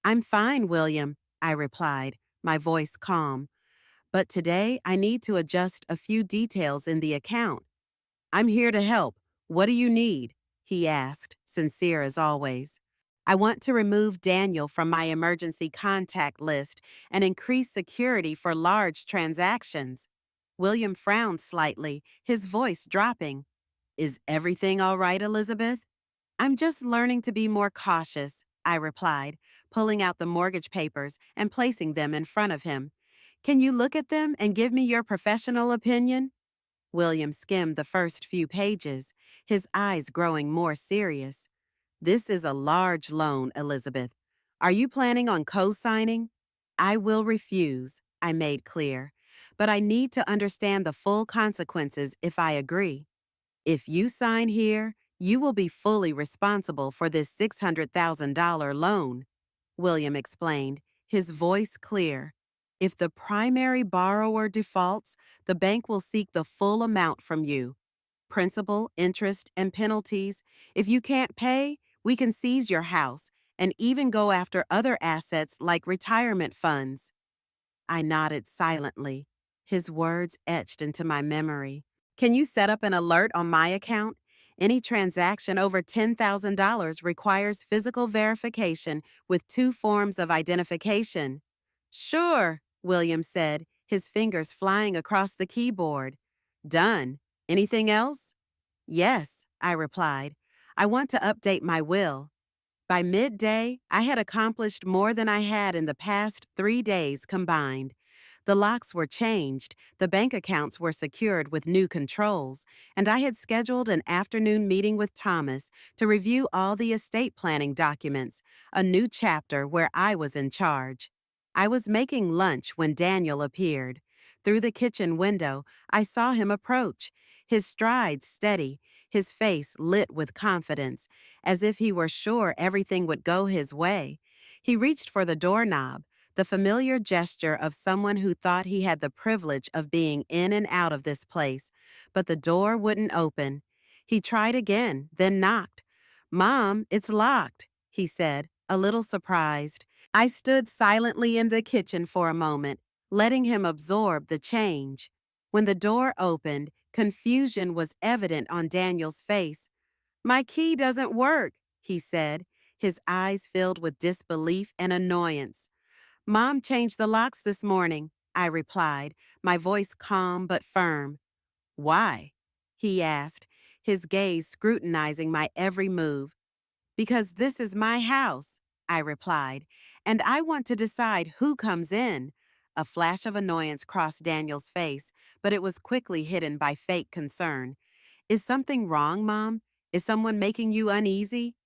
"I'm fine, William," I replied, my voice calm. "But today I need to adjust a few details in the account." "I'm here to help. What do you need?" he asked, sincere as always. "I want to remove Daniel from my emergency contact list and increase security for large transactions." William frowned slightly, his voice dropping. "Is everything all right, Elizabeth?" "I'm just learning to be more cautious," I replied, pulling out the mortgage papers and placing them in front of him. "Can you look at them and give me your professional opinion?" William skimmed the first few pages, his eyes growing more serious. "This is a large loan, Elizabeth. Are you planning on co-signing?" "I will refuse," I made clear, "but I need to understand the full consequences if I agree." "If you sign here, you will be fully responsible for this $600,000 loan," William explained, his voice clear. "If the primary borrower defaults, the bank will seek the full amount from you: principal, interest, and penalties. If you can't pay, we can seize your house and even go after other assets like retirement funds." I nodded silently, his words etched into my memory. "Can you set up an alert on my account? Any transaction over $10,000 requires physical verification with 2 forms of identification." "Sure," William said, his fingers flying across the keyboard. "Done. Anything else?" "Yes," I replied. I want to update my will. By midday, I had accomplished more than I had in the past 3 days combined. The locks were changed, the bank accounts were secured with new controls, and I had scheduled an afternoon meeting with Thomas to review all the estate planning documents, a new chapter where I was in charge. I was making lunch when Daniel appeared. Through the kitchen window, I saw him approach, his stride steady, his face lit with confidence, as if he were sure everything would go his way. He reached for the doorknob, the familiar gesture of someone who thought he had the privilege of being in and out of this place, but the door wouldn't open. He tried again, then knocked. "Mom, it's locked," he said, a little surprised. I stood silently in the kitchen for a moment, letting him absorb the change. When the door opened, confusion was evident on Daniel's face. "My key doesn't work," he said, his eyes filled with disbelief and annoyance. "Mom changed the locks this morning," I replied, my voice calm but firm. "Why?" he asked, his gaze scrutinizing my every move. "Because this is my house," I replied, "and I want to decide who comes in." A flash of annoyance crossed Daniel's face, but it was quickly hidden by fake concern. "Is something wrong, Mom? Is someone making you uneasy?"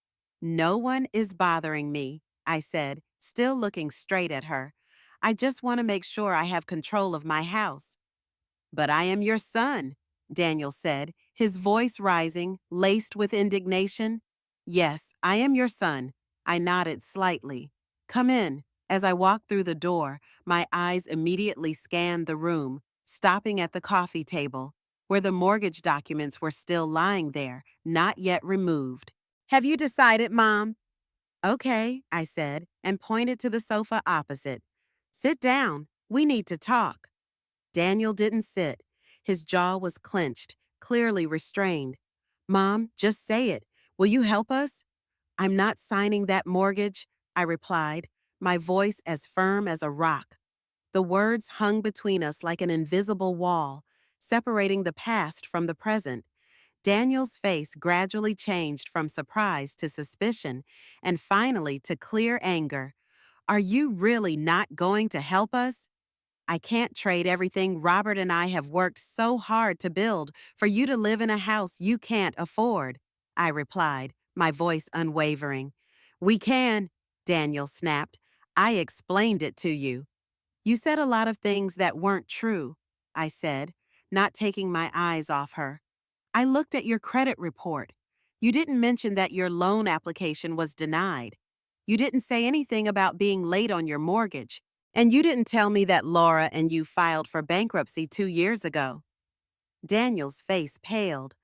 "No one is bothering me," I said, still looking straight at her. "I just want to make sure I have control of my house." "But I am your son," Daniel said, his voice rising, laced with indignation. "Yes, I am your son." I nodded slightly. "Come in." As I walked through the door, my eyes immediately scanned the room, stopping at the coffee table, where the mortgage documents were still lying there, not yet removed. "Have you decided, Mom?" "Okay," I said, and pointed to the sofa opposite. "Sit down. We need to talk." Daniel didn't sit. His jaw was clenched, clearly restrained. "Mom, just say it. Will you help us?" "I'm not signing that mortgage," I replied, my voice as firm as a rock. The words hung between us like an invisible wall, separating the past from the present. Daniel's face gradually changed from surprise to suspicion, and finally to clear anger. "Are you really not going to help us?" "I can't trade everything Robert and I have worked so hard to build for you to live in a house you can't afford," I replied, my voice unwavering. "We can," Daniel snapped. "I explained it to you." "You said a lot of things that weren't true," I said, not taking my eyes off her. "I looked at your credit report. You didn't mention that your loan application was denied. You didn't say anything about being late on your mortgage. And you didn't tell me that Laura and you filed for bankruptcy 2 years ago." Daniel's face paled.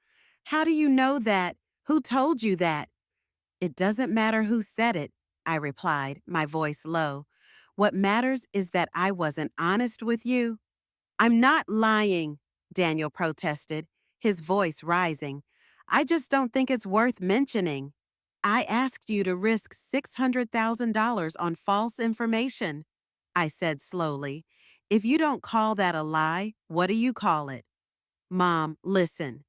"How do you know that? Who told you that?" "It doesn't matter who said it," I replied, my voice low. "What matters is that I wasn't honest with you." "I'm not lying," Daniel protested, his voice rising. "I just don't think it's worth mentioning. I asked you to risk $600,000 on false information," I said slowly. "If you don't call that a lie, what do you call it?" "Mom, listen."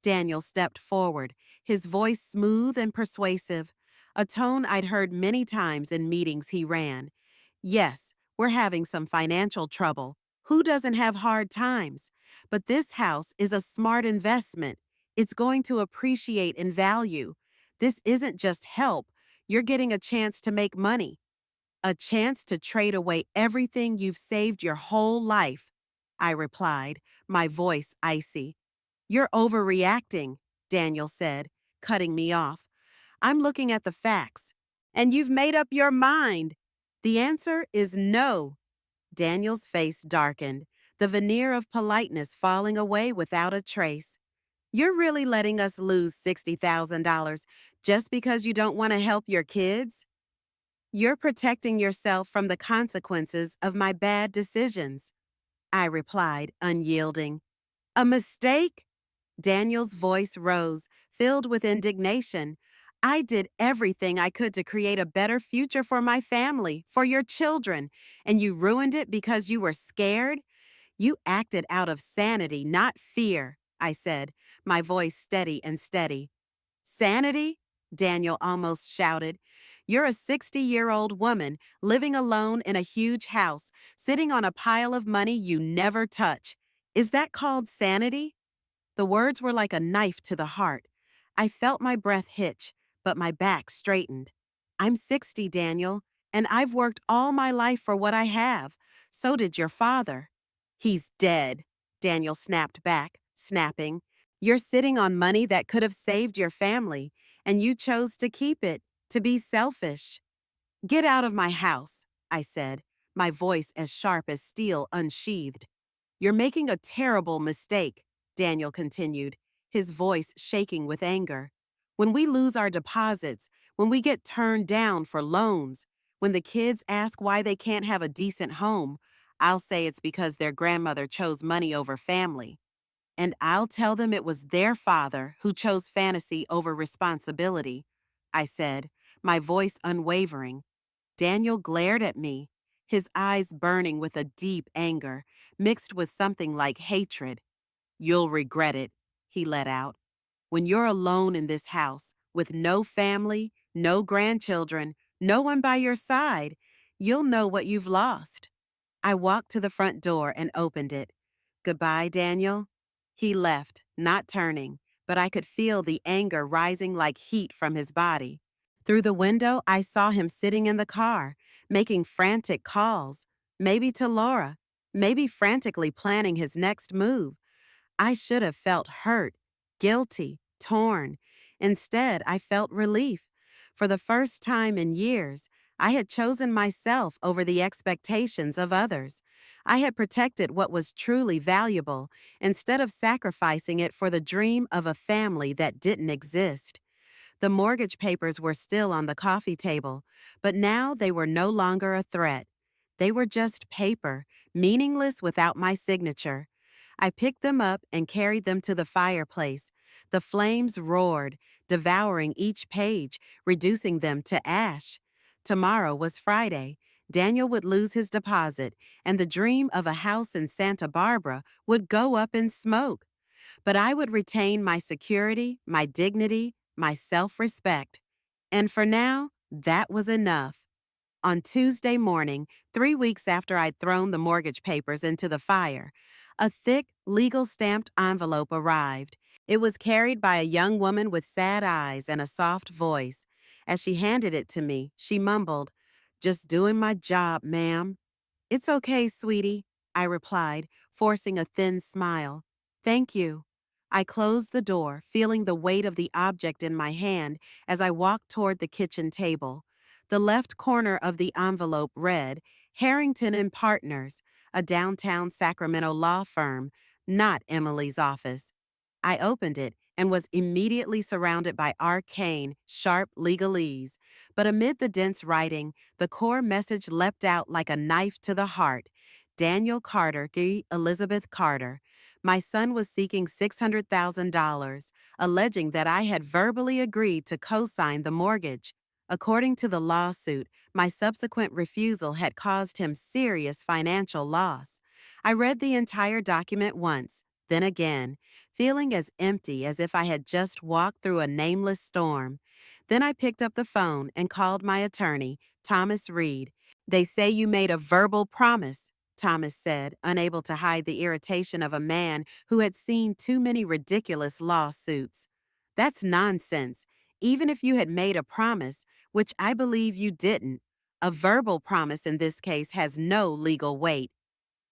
Daniel stepped forward, his voice smooth and persuasive, a tone I'd heard many times in meetings he ran. "Yes, we're having some financial trouble. Who doesn't have hard times? But this house is a smart investment. It's going to appreciate in value. This isn't just help. You're getting a chance to make money. A chance to trade away everything you've saved your whole life," I replied, my voice icy. "You're overreacting," Daniel said, cutting me off. "I'm looking at the facts. And you've made up your mind." "The answer is no." Daniel's face darkened, the veneer of politeness falling away without a trace. "You're really letting us lose $60,000 just because you don't want to help your kids?" "You're protecting yourself from the consequences of my bad decisions," I replied, unyielding. "A mistake?" Daniel's voice rose, filled with indignation. "I did everything I could to create a better future for my family, for your children, and you ruined it because you were scared? You acted out of sanity, not fear," I said, my voice steady and steady. Sanity? Daniel almost shouted. You're a 60-year-old woman living alone in a huge house, sitting on a pile of money you never touch. Is that called sanity? The words were like a knife to the heart. I felt my breath hitch, but my back straightened. I'm 60, Daniel, and I've worked all my life for what I have. So did your father. He's dead, Daniel snapped back, snapping. You're sitting on money that could have saved your family, and you chose to keep it, to be selfish. Get out of my house, I said, my voice as sharp as steel unsheathed. You're making a terrible mistake, Daniel continued, his voice shaking with anger. When we lose our deposits, when we get turned down for loans, when the kids ask why they can't have a decent home, I'll say it's because their grandmother chose money over family. And I'll tell them it was their father who chose fantasy over responsibility, I said, my voice unwavering. Daniel glared at me, his eyes burning with a deep anger, mixed with something like hatred. You'll regret it, he let out. When you're alone in this house, with no family, no grandchildren, no one by your side, you'll know what you've lost. I walked to the front door and opened it. Goodbye, Daniel. He left, not turning, but I could feel the anger rising like heat from his body. Through the window, I saw him sitting in the car, making frantic calls, maybe to Laura, maybe frantically planning his next move. I should have felt hurt, guilty, torn. Instead, I felt relief. For the first time in years, I had chosen myself over the expectations of others. I had protected what was truly valuable instead of sacrificing it for the dream of a family that didn't exist. The mortgage papers were still on the coffee table, but now they were no longer a threat. They were just paper, meaningless without my signature. I picked them up and carried them to the fireplace. The flames roared, devouring each page, reducing them to ash. Tomorrow was Friday. Daniel would lose his deposit, and the dream of a house in Santa Barbara would go up in smoke. But I would retain my security, my dignity, my self-respect. And for now, that was enough. On Tuesday morning, 3 weeks after I'd thrown the mortgage papers into the fire, a thick, legal-stamped envelope arrived. It was carried by a young woman with sad eyes and a soft voice. As she handed it to me, she mumbled, "Just doing my job, ma'am." "It's okay, sweetie," I replied, forcing a thin smile. "Thank you." I closed the door, feeling the weight of the object in my hand as I walked toward the kitchen table. The left corner of the envelope read, Harrington and Partners, a downtown Sacramento law firm, not Emily's office. I opened it and was immediately surrounded by arcane, sharp legalese. But amid the dense writing, the core message leapt out like a knife to the heart. Daniel Carter, Elizabeth Carter. My son was seeking $600,000, alleging that I had verbally agreed to co-sign the mortgage. According to the lawsuit, my subsequent refusal had caused him serious financial loss. I read the entire document once, then again, feeling as empty as if I had just walked through a nameless storm. Then I picked up the phone and called my attorney, Thomas Reed. "They say you made a verbal promise," Thomas said, unable to hide the irritation of a man who had seen too many ridiculous lawsuits. "That's nonsense. Even if you had made a promise, which I believe you didn't, a verbal promise in this case has no legal weight."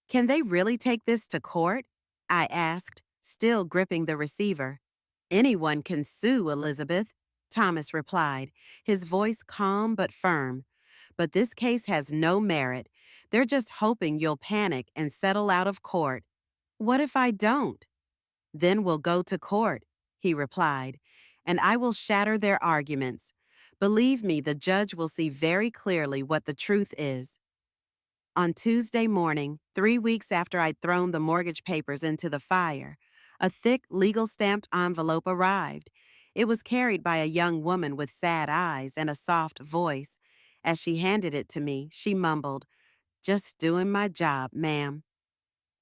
"Can they really take this to court?" I asked, still gripping the receiver. "Anyone can sue, Elizabeth," Thomas replied, his voice calm but firm. "But this case has no merit. They're just hoping you'll panic and settle out of court." "What if I don't?" "Then we'll go to court," he replied, "and I will shatter their arguments. Believe me, the judge will see very clearly what the truth is." On Tuesday morning, 3 weeks after I'd thrown the mortgage papers into the fire, a thick, legal-stamped envelope arrived. It was carried by a young woman with sad eyes and a soft voice. As she handed it to me, she mumbled, "Just doing my job, ma'am."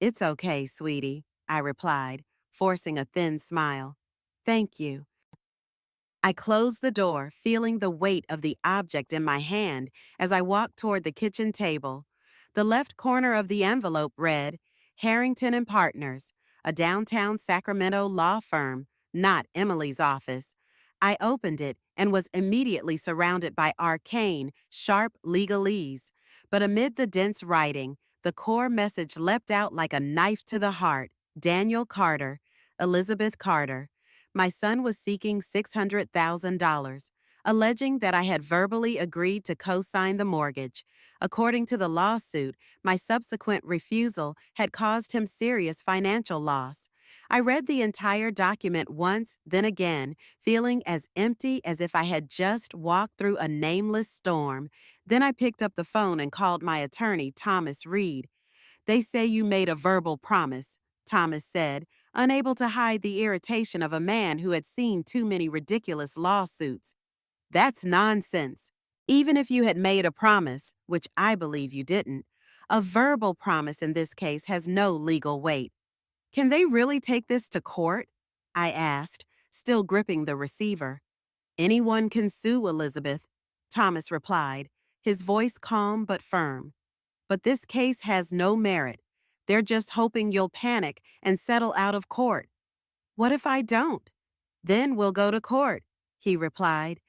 "It's okay, sweetie," I replied, forcing a thin smile. "Thank you." I closed the door, feeling the weight of the object in my hand as I walked toward the kitchen table. The left corner of the envelope read, Harrington and Partners, a downtown Sacramento law firm, not Emily's office. I opened it and was immediately surrounded by arcane, sharp legalese. But amid the dense writing, the core message leapt out like a knife to the heart. Daniel Carter, Elizabeth Carter. My son was seeking $600,000, alleging that I had verbally agreed to co-sign the mortgage. According to the lawsuit, my subsequent refusal had caused him serious financial loss. I read the entire document once, then again, feeling as empty as if I had just walked through a nameless storm. Then I picked up the phone and called my attorney, Thomas Reed. They say you made a verbal promise, Thomas said, unable to hide the irritation of a man who had seen too many ridiculous lawsuits. That's nonsense. Even if you had made a promise, which I believe you didn't, a verbal promise in this case has no legal weight. Can they really take this to court? I asked, still gripping the receiver. Anyone can sue, Elizabeth, Thomas replied, his voice calm but firm. But this case has no merit. They're just hoping you'll panic and settle out of court. What if I don't? Then we'll go to court, he replied,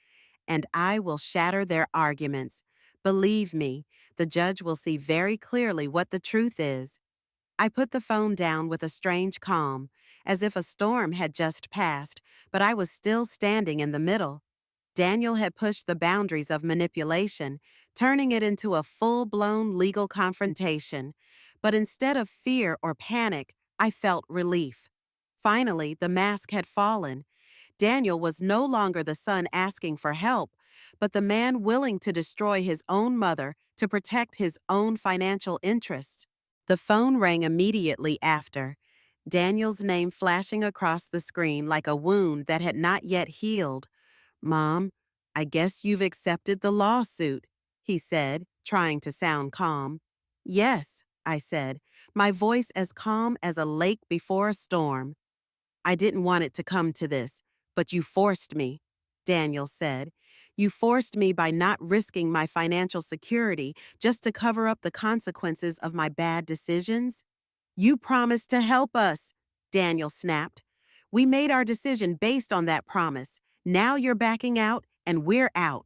and I will shatter their arguments. Believe me, the judge will see very clearly what the truth is. I put the phone down with a strange calm, as if a storm had just passed, but I was still standing in the middle. Daniel had pushed the boundaries of manipulation, turning it into a full-blown legal confrontation. But instead of fear or panic, I felt relief. Finally, the mask had fallen. Daniel was no longer the son asking for help, but the man willing to destroy his own mother to protect his own financial interests. The phone rang immediately after, Daniel's name flashing across the screen like a wound that had not yet healed. Mom, I guess you've accepted the lawsuit, he said, trying to sound calm. Yes, I said, my voice as calm as a lake before a storm. I didn't want it to come to this, but you forced me, Daniel said. You forced me by not risking my financial security just to cover up the consequences of my bad decisions. You promised to help us, Daniel snapped. We made our decision based on that promise. Now you're backing out, and we're out.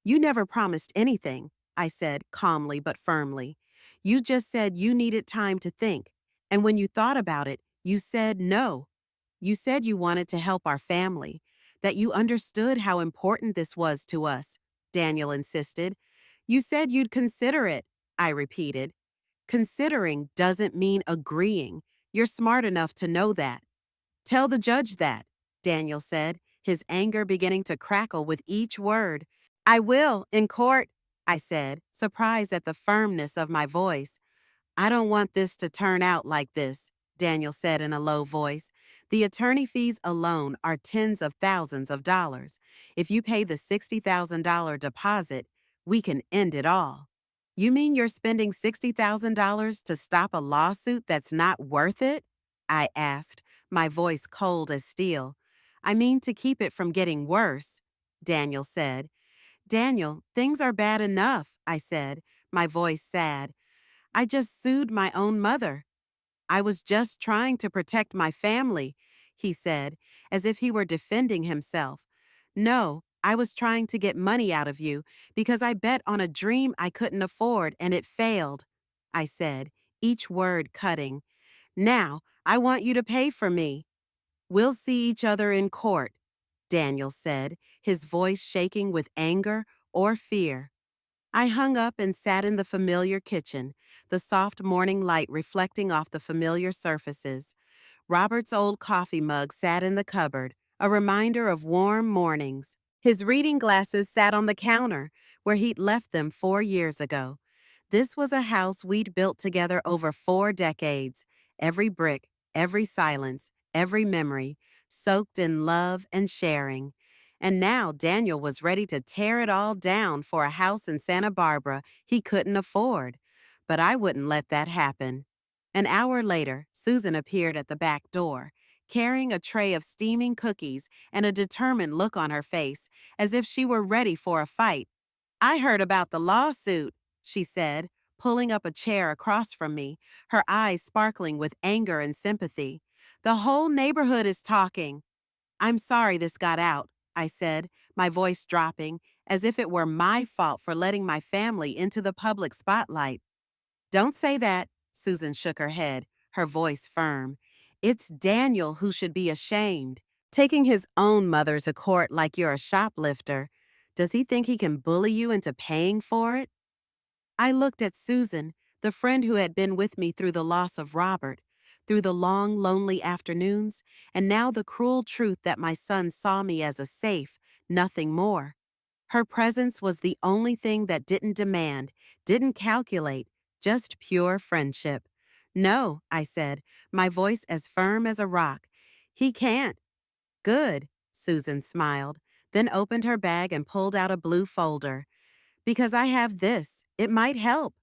You never promised anything, I said calmly but firmly. You just said you needed time to think, and when you thought about it, you said no. You said you wanted to help our family, that you understood how important this was to us, Daniel insisted. You said you'd consider it, I repeated. Considering doesn't mean agreeing. You're smart enough to know that. Tell the judge that, Daniel said, his anger beginning to crackle with each word. I will, in court, I said, surprised at the firmness of my voice. I don't want this to turn out like this, Daniel said in a low voice. The attorney fees alone are tens of thousands of dollars. If you pay the $60,000 deposit, we can end it all. You mean you're spending $60,000 to stop a lawsuit that's not worth it? I asked, my voice cold as steel. I mean to keep it from getting worse, Daniel said. Daniel, things are bad enough, I said, my voice sad. I just sued my own mother. I was just trying to protect my family, he said, as if he were defending himself. No, I was trying to get money out of you because I bet on a dream I couldn't afford and it failed, I said, each word cutting. Now, I want you to pay for me. We'll see each other in court, Daniel said, his voice shaking with anger or fear. I hung up and sat in the familiar kitchen, the soft morning light reflecting off the familiar surfaces. Robert's old coffee mug sat in the cupboard, a reminder of warm mornings. His reading glasses sat on the counter, where he'd left them 4 years ago. This was a house we'd built together over 4 decades. Every brick, every silence, every memory, soaked in love and sharing. And now Daniel was ready to tear it all down for a house in Santa Barbara he couldn't afford. But I wouldn't let that happen. An hour later, Susan appeared at the back door, carrying a tray of steaming cookies and a determined look on her face, as if she were ready for a fight. "I heard about the lawsuit," she said, pulling up a chair across from me, her eyes sparkling with anger and sympathy. "The whole neighborhood is talking." "I'm sorry this got out," I said, my voice dropping, as if it were my fault for letting my family into the public spotlight. "Don't say that," Susan shook her head, her voice firm. "It's Daniel who should be ashamed. Taking his own mother to court like you're a shoplifter. Does he think he can bully you into paying for it?" I looked at Susan, the friend who had been with me through the loss of Robert, through the long, lonely afternoons, and now the cruel truth that my son saw me as a safe, nothing more. Her presence was the only thing that didn't demand, didn't calculate, just pure friendship. "No," I said, my voice as firm as a rock. "He can't." "Good," Susan smiled, then opened her bag and pulled out a blue folder. "Because I have this. It might help."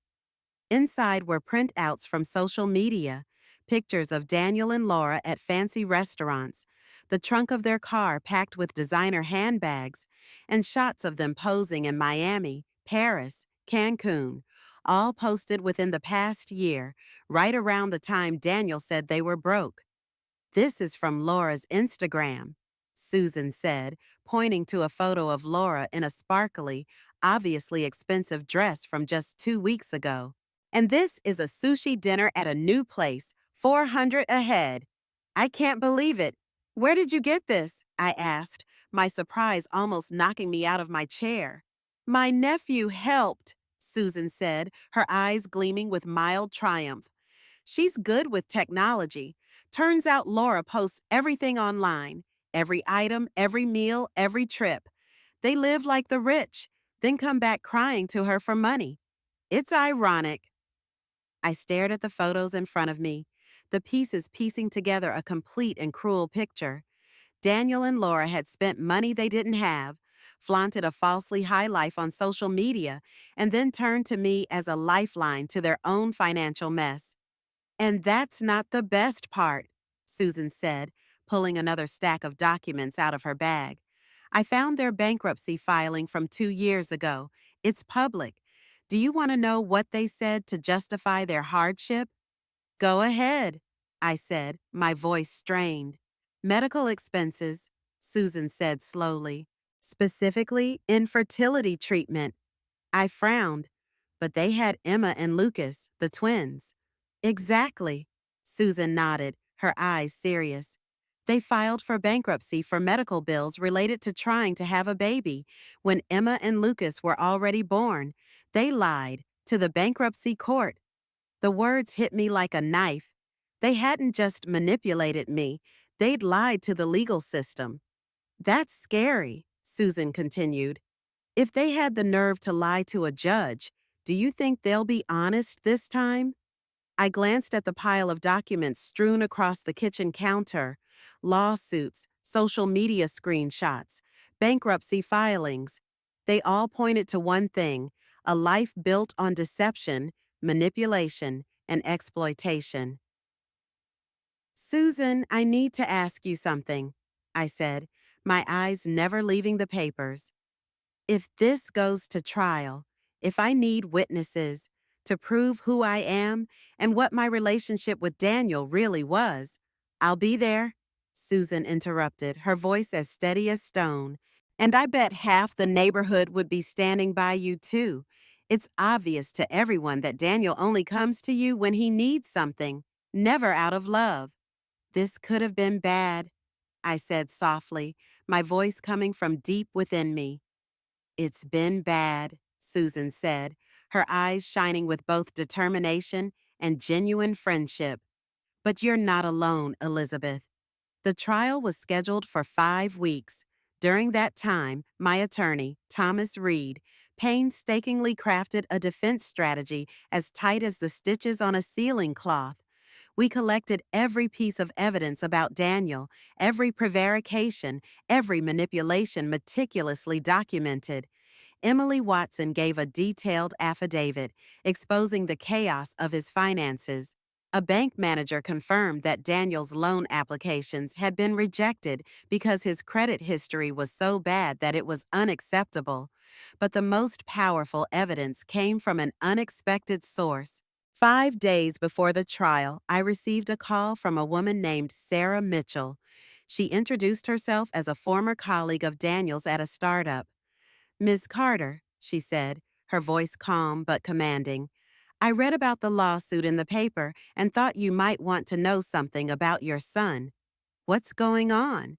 Inside were printouts from social media, pictures of Daniel and Laura at fancy restaurants, the trunk of their car packed with designer handbags, and shots of them posing in Miami, Paris, Cancun, all posted within the past year, right around the time Daniel said they were broke. "This is from Laura's Instagram," Susan said, pointing to a photo of Laura in a sparkly, obviously expensive dress from just 2 weeks ago. "And this is a sushi dinner at a new place, 400 a head." "I can't believe it. Where did you get this?" I asked, my surprise almost knocking me out of my chair. "My nephew helped," Susan said, her eyes gleaming with mild triumph. "She's good with technology. Turns out Laura posts everything online. Every item, every meal, every trip. They live like the rich, then come back crying to her for money. It's ironic." I stared at the photos in front of me, the pieces piecing together a complete and cruel picture. Daniel and Laura had spent money they didn't have, flaunted a falsely high life on social media, and then turned to me as a lifeline to their own financial mess. "And that's not the best part," Susan said, pulling another stack of documents out of her bag. "I found their bankruptcy filing from 2 years ago. It's public. Do you want to know what they said to justify their hardship?" "Go ahead," I said, my voice strained. "Medical expenses," Susan said slowly. "Specifically, infertility treatment." I frowned. "But they had Emma and Lucas, the twins." "Exactly," Susan nodded, her eyes serious. "They filed for bankruptcy for medical bills related to trying to have a baby when Emma and Lucas were already born. They lied to the bankruptcy court." The words hit me like a knife. They hadn't just manipulated me, they'd lied to the legal system. "That's scary," Susan continued. "If they had the nerve to lie to a judge, do you think they'll be honest this time?" I glanced at the pile of documents strewn across the kitchen counter: lawsuits, social media screenshots, bankruptcy filings. They all pointed to one thing: a life built on deception, manipulation, and exploitation. "Susan, I need to ask you something," I said, my eyes never leaving the papers. "If this goes to trial, if I need witnesses to prove who I am and what my relationship with Daniel really was, I'll be there," Susan interrupted, her voice as steady as stone. "And I bet half the neighborhood would be standing by you too. It's obvious to everyone that Daniel only comes to you when he needs something, never out of love." "This could have been bad," I said softly, my voice coming from deep within me. "It's been bad," Susan said, her eyes shining with both determination and genuine friendship. "But you're not alone, Elizabeth." The trial was scheduled for 5 weeks. During that time, my attorney, Thomas Reed, painstakingly crafted a defense strategy as tight as the stitches on a ceiling cloth. We collected every piece of evidence about Daniel, every prevarication, every manipulation meticulously documented. Emily Watson gave a detailed affidavit exposing the chaos of his finances. A bank manager confirmed that Daniel's loan applications had been rejected because his credit history was so bad that it was unacceptable. But the most powerful evidence came from an unexpected source. 5 days before the trial, I received a call from a woman named Sarah Mitchell. She introduced herself as a former colleague of Daniel's at a startup. "Ms. Carter," she said, her voice calm but commanding, "I read about the lawsuit in the paper and thought you might want to know something about your son. What's going on?"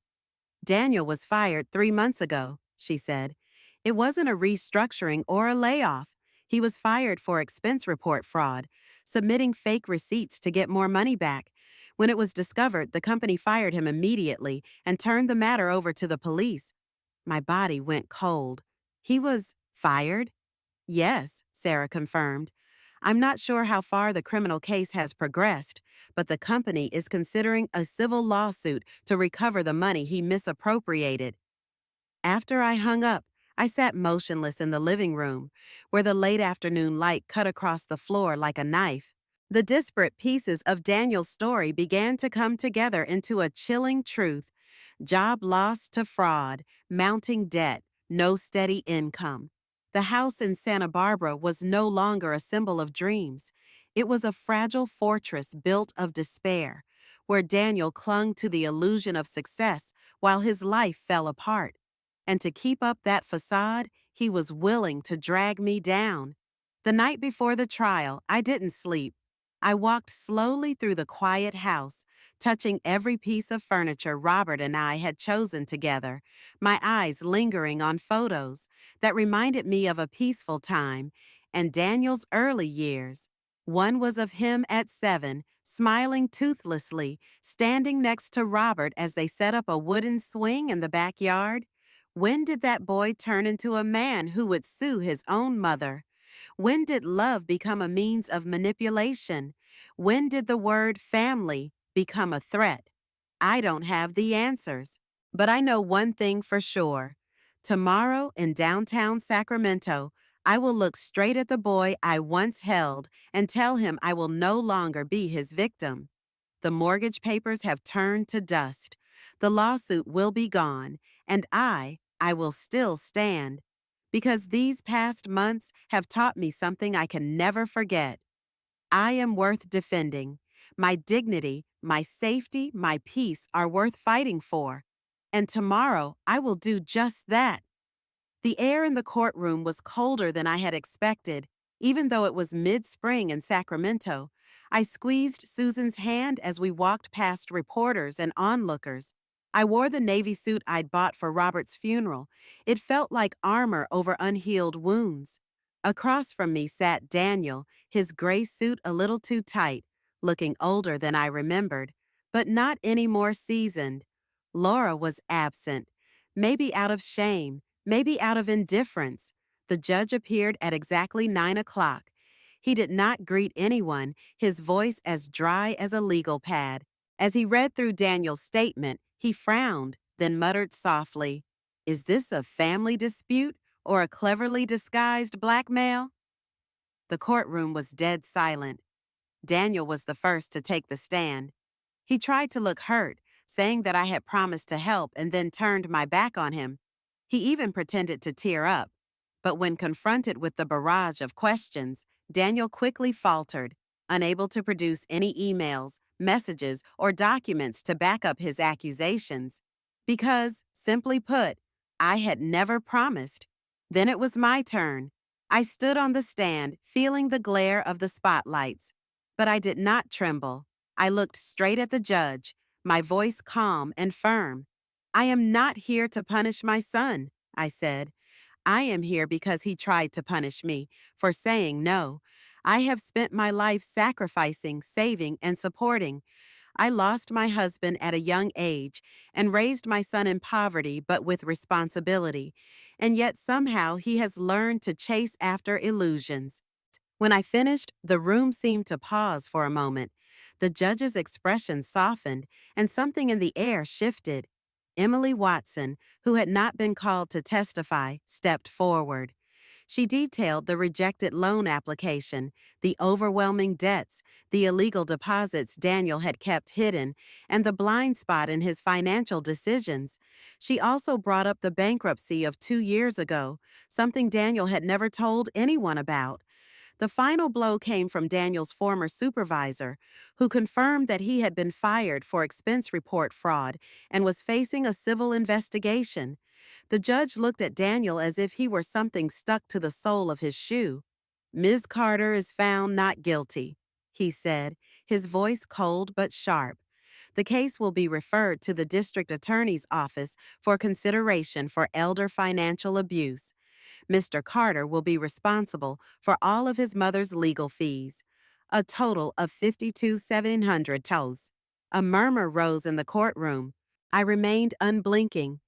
"Daniel was fired 3 months ago," she said. "It wasn't a restructuring or a layoff. He was fired for expense report fraud, submitting fake receipts to get more money back. When it was discovered, the company fired him immediately and turned the matter over to the police." My body went cold. "He was fired?" "Yes," Sarah confirmed. "I'm not sure how far the criminal case has progressed, but the company is considering a civil lawsuit to recover the money he misappropriated." After I hung up, I sat motionless in the living room, where the late afternoon light cut across the floor like a knife. The disparate pieces of Daniel's story began to come together into a chilling truth. Job lost to fraud, mounting debt, no steady income. The house in Santa Barbara was no longer a symbol of dreams. It was a fragile fortress built of despair, where Daniel clung to the illusion of success while his life fell apart. And to keep up that facade, he was willing to drag me down. The night before the trial, I didn't sleep. I walked slowly through the quiet house, touching every piece of furniture Robert and I had chosen together, my eyes lingering on photos that reminded me of a peaceful time and Daniel's early years. One was of him at 7, smiling toothlessly, standing next to Robert as they set up a wooden swing in the backyard. When did that boy turn into a man who would sue his own mother? When did love become a means of manipulation? When did the word family become a threat? I don't have the answers, but I know one thing for sure. Tomorrow in downtown Sacramento, I will look straight at the boy I once held and tell him I will no longer be his victim. The mortgage papers have turned to dust. The lawsuit will be gone, and I will still stand. Because these past months have taught me something I can never forget. I am worth defending. My dignity, my safety, my peace are worth fighting for. And tomorrow I will do just that. The air in the courtroom was colder than I had expected, even though it was mid-spring in Sacramento. I squeezed Susan's hand as we walked past reporters and onlookers. I wore the navy suit I'd bought for Robert's funeral. It felt like armor over unhealed wounds. Across from me sat Daniel, his gray suit a little too tight, looking older than I remembered, but not any more seasoned. Laura was absent, maybe out of shame, maybe out of indifference. The judge appeared at exactly 9 o'clock. He did not greet anyone, his voice as dry as a legal pad. As he read through Daniel's statement, he frowned, then muttered softly, "Is this a family dispute or a cleverly disguised blackmail?" The courtroom was dead silent. Daniel was the first to take the stand. He tried to look hurt, saying that I had promised to help and then turned my back on him. He even pretended to tear up. But when confronted with the barrage of questions, Daniel quickly faltered, unable to produce any emails, messages, or documents to back up his accusations. Because, simply put, I had never promised. Then it was my turn. I stood on the stand, feeling the glare of the spotlights. But I did not tremble. I looked straight at the judge, my voice calm and firm. "I am not here to punish my son," I said. "I am here because he tried to punish me for saying no. I have spent my life sacrificing, saving, and supporting. I lost my husband at a young age and raised my son in poverty but with responsibility. And yet somehow he has learned to chase after illusions." When I finished, the room seemed to pause for a moment. The judge's expression softened, and something in the air shifted. Emily Watson, who had not been called to testify, stepped forward. She detailed the rejected loan application, the overwhelming debts, the illegal deposits Daniel had kept hidden, and the blind spot in his financial decisions. She also brought up the bankruptcy of 2 years ago, something Daniel had never told anyone about. The final blow came from Daniel's former supervisor, who confirmed that he had been fired for expense report fraud and was facing a civil investigation. The judge looked at Daniel as if he were something stuck to the sole of his shoe. "Ms. Carter is found not guilty," he said, his voice cold but sharp. "The case will be referred to the district attorney's office for consideration for elder financial abuse. Mr. Carter will be responsible for all of his mother's legal fees, a total of 52,700 toes." A murmur rose in the courtroom. I remained unblinking.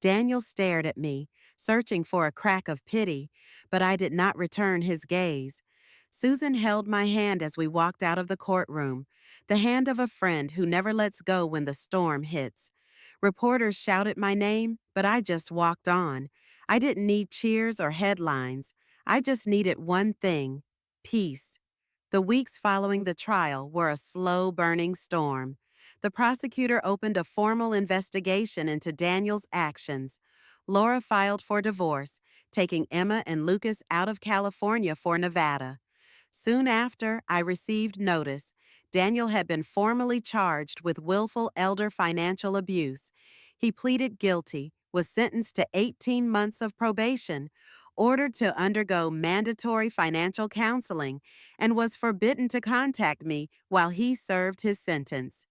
Daniel stared at me, searching for a crack of pity, but I did not return his gaze. Susan held my hand as we walked out of the courtroom, the hand of a friend who never lets go when the storm hits. Reporters shouted my name, but I just walked on. I didn't need cheers or headlines. I just needed one thing: peace. The weeks following the trial were a slow-burning storm. The prosecutor opened a formal investigation into Daniel's actions. Laura filed for divorce, taking Emma and Lucas out of California for Nevada. Soon after, I received notice. Daniel had been formally charged with willful elder financial abuse. He pleaded guilty, was sentenced to 18 months of probation, ordered to undergo mandatory financial counseling, and was forbidden to contact me while he served his sentence.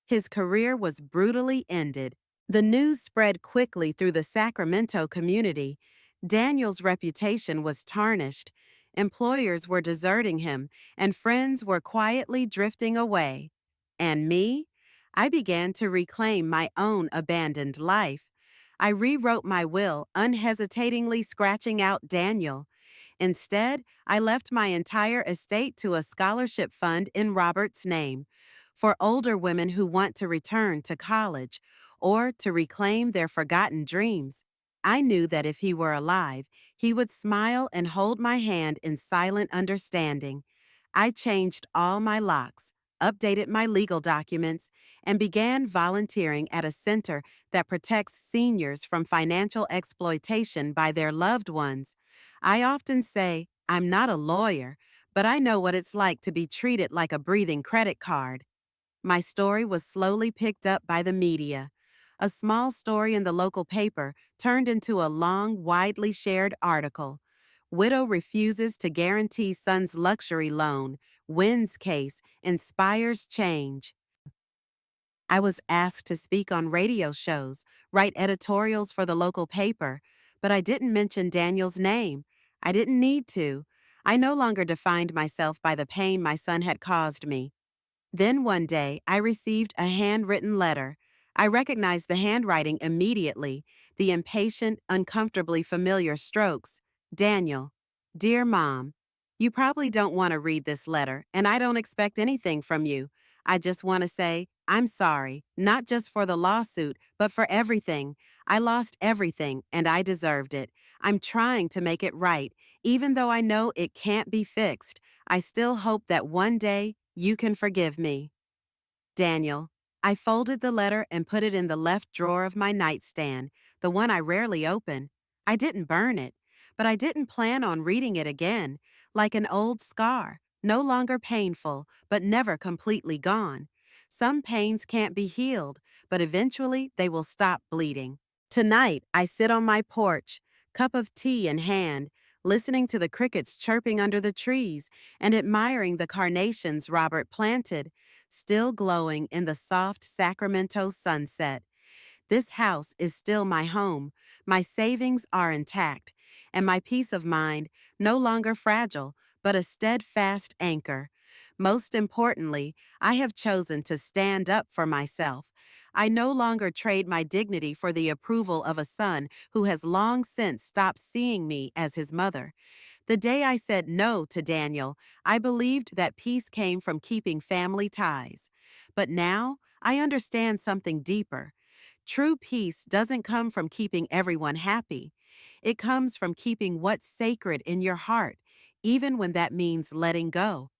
His career was brutally ended. The news spread quickly through the Sacramento community. Daniel's reputation was tarnished. Employers were deserting him, and friends were quietly drifting away. And me? I began to reclaim my own abandoned life. I rewrote my will, unhesitatingly scratching out Daniel. Instead, I left my entire estate to a scholarship fund in Robert's name for older women who want to return to college or to reclaim their forgotten dreams. I knew that if he were alive, he would smile and hold my hand in silent understanding. I changed all my locks, updated my legal documents, and began volunteering at a center that protects seniors from financial exploitation by their loved ones. I often say, I'm not a lawyer, but I know what it's like to be treated like a breathing credit card. My story was slowly picked up by the media. A small story in the local paper turned into a long, widely shared article. Widow refuses to guarantee son's luxury loan. Wins case inspires change. I was asked to speak on radio shows, write editorials for the local paper, but I didn't mention Daniel's name. I didn't need to. I no longer defined myself by the pain my son had caused me. Then one day, I received a handwritten letter. I recognized the handwriting immediately, the impatient, uncomfortably familiar strokes. Daniel, dear Mom, you probably don't want to read this letter, and I don't expect anything from you. I just want to say, I'm sorry, not just for the lawsuit, but for everything. I lost everything, and I deserved it. I'm trying to make it right. Even though I know it can't be fixed, I still hope that one day you can forgive me. Daniel. I folded the letter and put it in the left drawer of my nightstand, the one I rarely open. I didn't burn it, but I didn't plan on reading it again, like an old scar, no longer painful, but never completely gone. Some pains can't be healed, but eventually they will stop bleeding. Tonight, I sit on my porch, cup of tea in hand, listening to the crickets chirping under the trees and admiring the carnations Robert planted, still glowing in the soft Sacramento sunset. This house is still my home. My savings are intact, and my peace of mind no longer fragile, but a steadfast anchor. Most importantly, I have chosen to stand up for myself. I no longer trade my dignity for the approval of a son who has long since stopped seeing me as his mother. The day I said no to Daniel, I believed that peace came from keeping family ties. But now, I understand something deeper. True peace doesn't come from keeping everyone happy. It comes from keeping what's sacred in your heart, even when that means letting go.